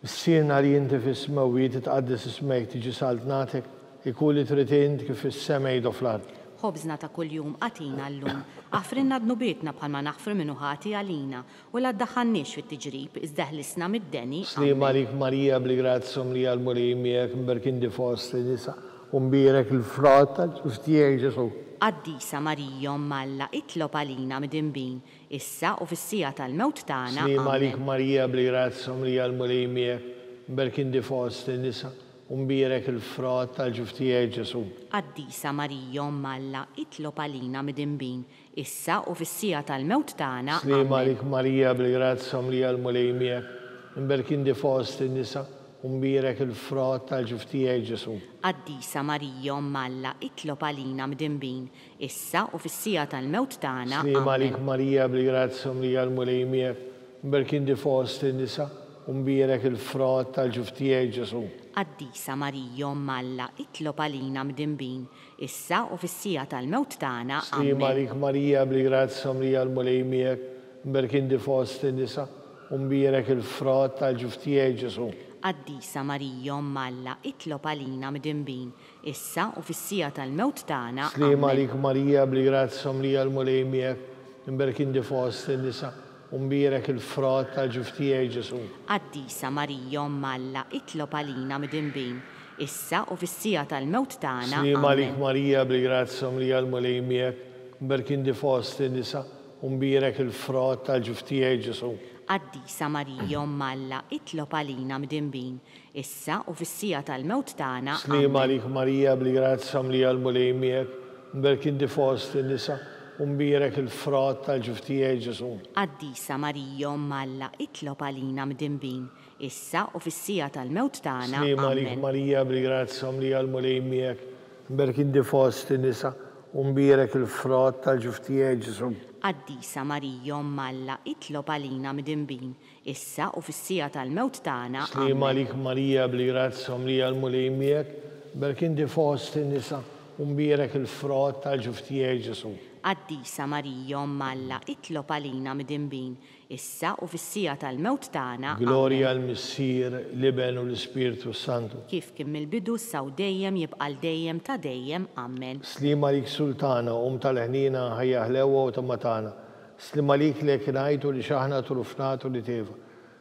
Bissirna li inti fis-smawiet tqaddis ismejk tiġi saltnatek, ikun li tritint kif fis-semejt u fl-ard. Ħobżna ta' kuljum għatina l-lum, għafrinna dnubietna bħalma naħfru minnu ħati għalina, u la ddaħħannix fit-tiġrib, iżda ħlisna mid-deni. Slima lik Marija bli grazzja mlija l-mulej miegħek, mberkin di fost in-nisa, mbierek il-frott tal-ġuftijaj Ġesu. Qaddisa Marija Malla itlob għalina mdinbin, issa u fis-sija tal-mewt tagħna. Slima lik Marija bli grazzja mlija l-mulej miegħek, mberkin di fost in-nisa, mbierek il-frott tal-ġuftijaj Ġesu. Qaddisa Marija Malla itlob għalina mdinbin, issa u fis-sija tal-mewt tagħna. Slima lik Marija bli grazzja mlija l-mulej miegħek, mberkin di fost in-nisa, mbierek il-frott tal-ġuftijaj Ġesu. Qaddisa Marija Malla itlob għalina mdinbin, issa u fis-sija tal-mewt tagħna. Slima lik Marija bli grazzja mlija l-mulej miegħek, mberkin di fost in-nisa, u mbierek il-frott tal-ġuf tiegħi Ġesu. Qaddisa Marija Omm Alla, itlob għalina mdinbin, issa u fis-sija tal-mewt tagħna. Slima għalik Marija bli grazza mlija l-mulej miegħek, mberkin di fost in-nisa, u mbierek il-frott tal-ġuf tiegħi Ġesu. Qaddisa Marija Omm Alla, itlob għalina mdinbin, issa u fis-sija tal-mewt tagħna. Slima għalik Marija bli grazza mlija l-mulej miegħek, mberkin di fost in-nisa, u mbierek il-frott tal-ġuf tiegħi Ġesu. Qaddisa Marija Omm Alla, itlob għalina mdinbin, issa u fis-sija tal-mewt tagħna. Slima għalik Marija bli grazza mlija l-mulej miegħek, mberkin di fost in-nisa, u mbierek il-frott tal-ġuf tiegħi Ġesu. Qaddisa Marija Omm Alla, itlob għalina mdinbin, issa u fis-sija tal-mewt tagħna. Slima għalik Marija bli grazza mlija l-mulej miegħek, mberkin di fost in-nisa, u mbierek il-frott tal-ġuf tiegħi Ġesu. Qaddisa Marija Omm Alla, itlob għalina mdinbin, issa u fis-sija tal-mewt tagħna. Slima għalik Marija bli grazza mlija l-mulej miegħek, mberkin di fost in-nisa, u mbierek il-frott tal-ġuf tiegħi Ġesu. Qaddisa Marija Omm Alla, itlob għalina mdinbin, issa u fis-sija tal-mewt tagħna. Slima għalik Marija bli grazza mlija l-mulej miegħek, mberkin di fost in-nisa, u mbierek il-frott tal-ġuf tiegħi Ġesu. Qaddisa Marija Omm Alla, itlob għalina mdinbin, issa u fis-sija tal-mewt tagħna. Glorja l-Missier, l-Iben u l-Ispirtu Santu. Kif kien mill-bidu issa u dejjem jibqa' dejjem ta' dejjem. Amen. Slima lik Sultana, tal-ħnina ħajja ħlewa u tamatana. Slima lik li ngħidu li xaħna turufnatu li teva.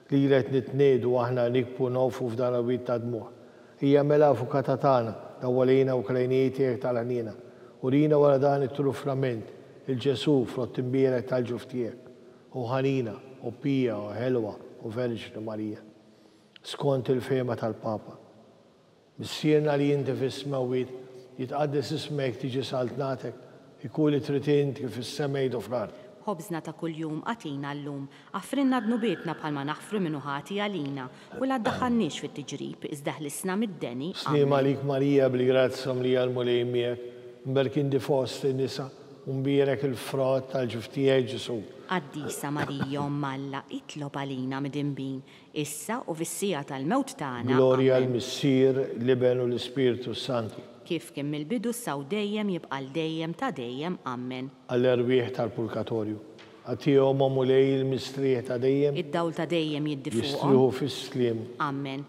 Li jlet nitnedu aħna nikbu nofu f'darawit ta' dmuħ. Hija mela fukata tagħna, dawwalina u klejnijiet tiegħek tal-ħnina. Urina wara dan it-truframent, il-Ġesu frott imbierek tal-ġuf tiegħek. U ħanina, u pija, u ħelwa, u Verġni Marija. Skont il-fema tal-Papa. Missierna li jinti fis-smawit, jitqaddes ismek tiġi saltnatek, ikuli tritin kif is-sema jgħidu fl-art. Ħobżna ta' kuljum qatina llum, affrinna dnubietna bħalma naħfru minnu ħati għalina, u la ddaħħalniex fit-tiġrib, iżda ħlisna mid-deni. Slima għalik Marija bli grazza mlija l-mulej miegħek, mberkin di fost in-nisa, u mbierek il-frott tal-ġuf tiegħi Ġesu. Qaddisa Marija Omm Alla, itlob għalina mdinbin, issa u fis-sija tal-mewt tagħna. Glorja l-Missier, l-Iben u l-Ispirtu Santu. Kif kien mill-bidu issa u dejjem jibqa' dejjem ta' dejjem. Amen. Għall-erbieħ tal-Purgatorju. Għatihom mulej il-mistrieħ ta' dejjem. Id-dawl ta' dejjem jiddifuqhom. Jistruħu fis-sliem. Amen.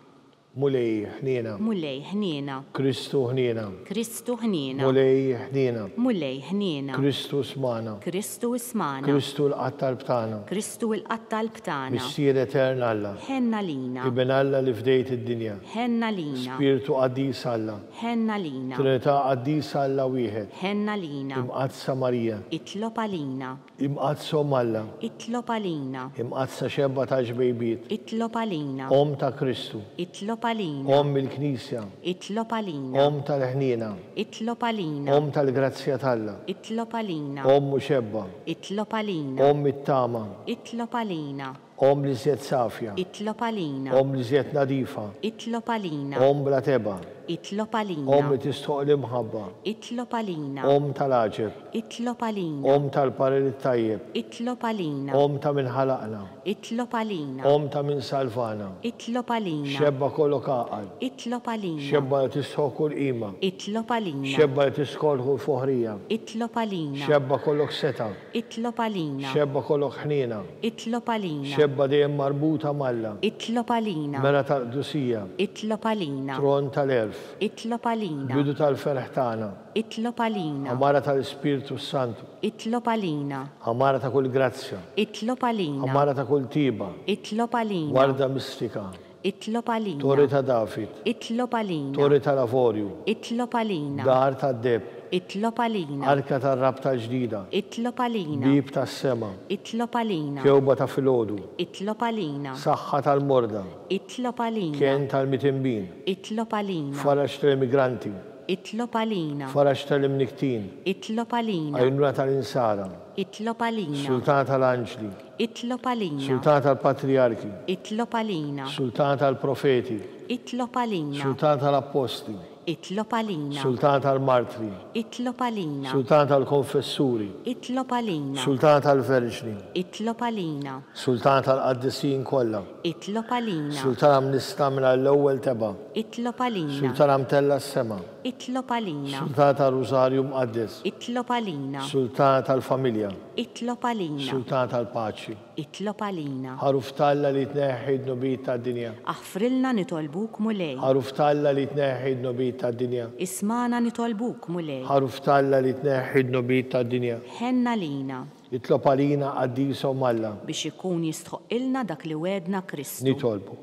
Mulej ħniena. Mulej ħniena. Kristu ħniena. Kristu ħniena. Mulej ħniena. Mulej ħniena. Kristu smana. Kristu ismana. Kristu l-qattal btana. Kristu l-qattal btana. Missier etern Alla. Ħenna lina. Iben Alla li fdejt id-dinja. Ħenna lina. Spiritu qaddis Alla. Ħenna lina. Trinità qaddis Alla wieħed. Ħenna lina. Imqazza Marija. Itlob għalina. Imqazza Alla. Itlob għalina. Imqazza xebba ta' ġbejbiet. Itlob għalina. Om ta' Kristu. Itlob għalina. Om il-Knisja. Itlob għalina. Om tal-ħniena. Itlob għalina. Om tal-grazzja talla. Itlob għalina. Om muxebba. Itlob għalina. Om it-tama. Itlob għalina. Om li zjed safja. Itlob għalina. Om li zjed nadifa. Itlob għalina. Om bla teba. Itlob għalina. Om li tistoq l-imħabba. Itlob għalina. Om tal-aġeb. Itlob għalina. Om tal-parir tajjeb. Itlob għalina. Om ta' min ħalaqna. Itlob għalina. Om ta' min salvana. Itlob għalina. Xebba kollok aqal. Itlob għalina. Xebba li tistoq kull qima. Itlob għalina. Xebba li tistoq kull foħrija. Itlob għalina. Xebba kollok seta. Itlob għalina. Xebba kollok ħnina. Itlob għalina. Xebba dejjem marbuta malla. Itlob għalina. Mela tal-qdusija. Itlob għalina. Tron tal-erf. Itlob għalina. Bidu tal-ferħ tagħna. Itlob għalina. Amara tal-Ispirtu Santu. Itlob għalina. Amara ta' kull grazzja. Itlob għalina. Amara ta' kull tiba. Itlob għalina. Warda mistika. Itlob għalina. Tori ta' David. Itlob għalina. Tori ta' Lavorju. Itlob għalina. Dar ta' Deb. Itlob għalina. Arka ta' Rab ta' ġdida. Itlob għalina. Bib ta' sema. Itlob għalina. Kewba ta' filodu. Itlob għalina. Saħħa tal-morda. Itlob għalina. Kien tal-mitimbin. Itlob għalina. Farax tal-immigranti. Itlob għalina. Farax tal-imniktin. Itlob għalina. Għajnuna tal-insara. Itlob għalina. Sultan tal-anġli. Itlob għalina. Sultan tal-patriarki. Itlob għalina. Sultan tal-profeti. Itlob għalina. Sultan tal-apposti. Itlob għalina. Sultan tal-Martri. Itlob għalina. Sultan tal-Konfessuri. Itlob għalina. Sultan tal-Verġni. Itlob għalina. Sultan tal-Qaddisin kollha. Itlob għalina. Sultan amnista minn l-ewwel teba. Itlob għalina. Sultan amtella s-sema. Itlob għalina. Sultan tal-Rużarju Mqaddes. Itlob għalina. Sultan tal-Familja. Itlob għalina. Sultan tal-Paċi. Itlob għalina. Ħaruf Talla li tneħħi d-nubit tad-dinja. Aħfrilna nitolbuk mulej. Ħaruf Talla li tneħħi d-nubit tad-dinja. Ismana nitolbuk mulej. Ħaruf Talla li tneħħi d-nubit tad-dinja. Ħenna lina. Itlob għalina qaddisom Alla. Biex ikun jistħoqilna dak li wedna Kristu. Nitolbu.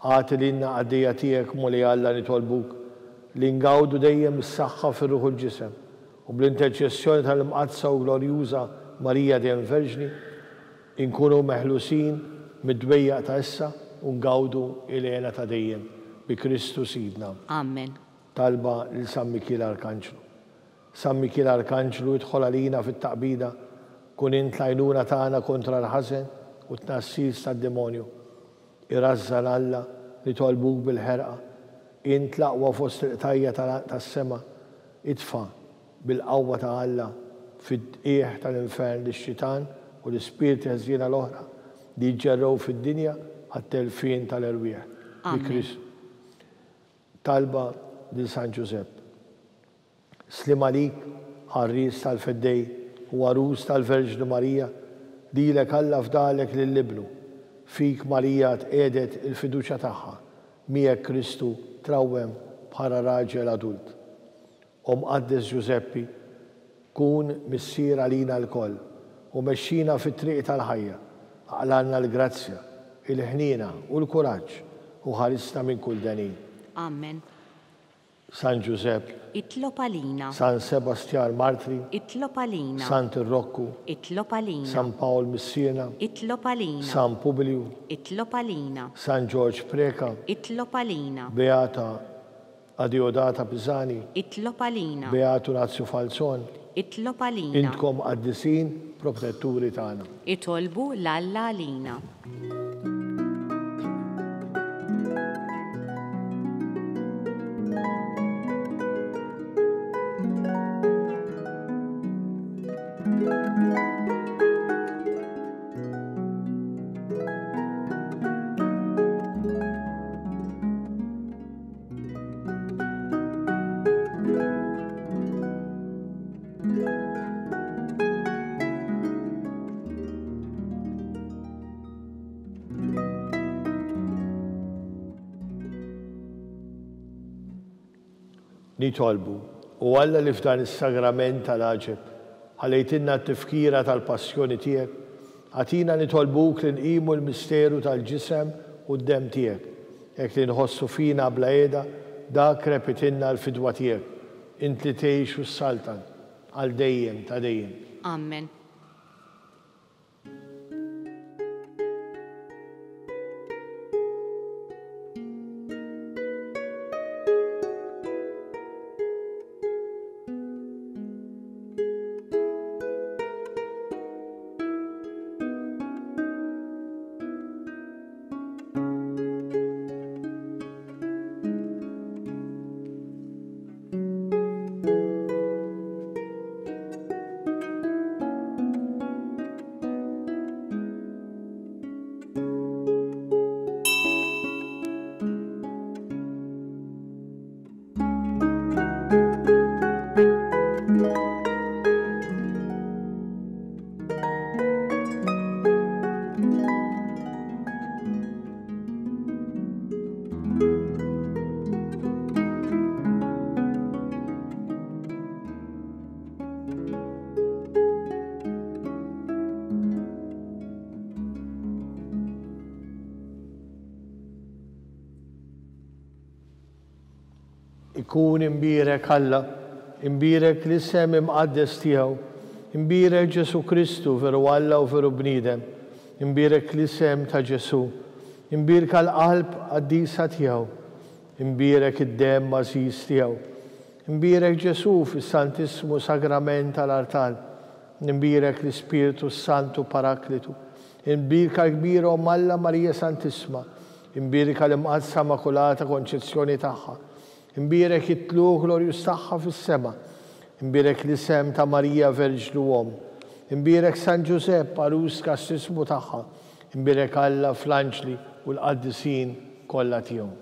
Għati lilna għaddija tiegħek mulej Alla nitolbuk li ngawdu dejjem is-saħħa fir-ruħ u l-ġisem u bl-interċessjoni tal-imqadsa u glorjuża Marija dejjem Verġni inkunu meħlusin mid-dwejjaq ta' issa u ngawdu il-għena ta' dejjem bi Kristu Sidna. Amen. Talba lil San Mikil Arkanġlu. San Mikil Arkanġlu jidħol għalina fit-taqbida kun int l-għajnuna tagħna kontra l-ħażen u t-nassis tad-demonju. Irażżan Alla nitolbuk bil-ħerqa int laqwa fost il-qtajja tas-sema idfa bil-qawwa ta' Alla fid-qieħ tal-infern lix-xitan u l-ispirti ħżiena l-oħra li jġerrew fid-dinja għat-telfin tal-erwieħ. Amen. Talba lil San Giuseppe. Slim għalik ħarris tal-feddej u għarus tal-Verġni Marija lilek Alla fdalek lill-libnu. Fik Marija tqedet il-fiduċja tagħha miegħek Kristu trawwem bħala raġel adult. Mqaddes Giuseppi, kun missier għalina l-koll u mexxina fit-triq tal-ħajja, għalanna l-grazzja, il-ħnina u l-kuraġġ u ħarisna minn kull denin. Amen. San Giuseppe, Itlob għalina. San Sebastian Martri, Itlob għalina. San Tirrokku, Itlob għalina. San Pawl Missina, Itlob għalina. San Publiu, Itlob għalina. San George Preka, Itlob għalina. Beata Adiodata Pisani, Itlob għalina. Beatu Nazio Falzon, Itlob għalina. intkom qaddisin protetturi tagħna. Itolbu l-Alla għalina. Nitolbu u Alla li f'dan is-sagrament tal-aġeb ħalejtinna t-tifkira tal-passjoni tiegħek, għatina nitolbuk li nqimu l-misteru tal-ġisem u d-dem tiegħek, jekk li nħossu fina bla qiegħda dak repitinna l-fidwa tiegħek, int li tgħix u s-saltan għal dejjem ta' dejjem. Amen. Ikun imbirek Alla, imbirek l-isem imqaddes tiegħu, imbirek Ġesu Kristu veru Alla u veru bniedem, imbirek l-isem ta' Ġesu, imbirek għal-qalb qaddisa tiegħu, imbirek id-dem mażiż tiegħu, imbirek Ġesu fis-Santissimu Sagrament tal-Artal, imbirek l-Ispiritu Santu Paraklitu, imbirek għal-kbira Alla Marija Santissima, imbirek għal-imqadsa Makulata Konċezzjoni tagħha, Imbierek it-tlu glorjus tagħha fis-sema. Imbierek l-isem ta' Marija Verġlu Om. Imbierek San Giuseppe Arus kastismu tagħha. Imbierek Alla fl-anġli u l-qaddisin kollha tiegħu.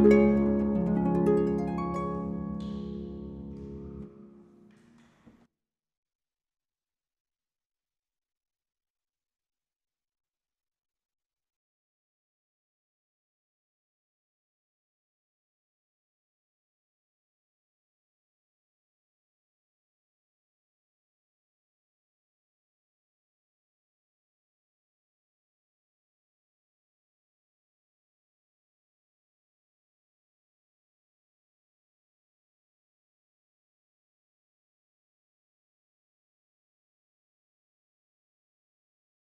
you.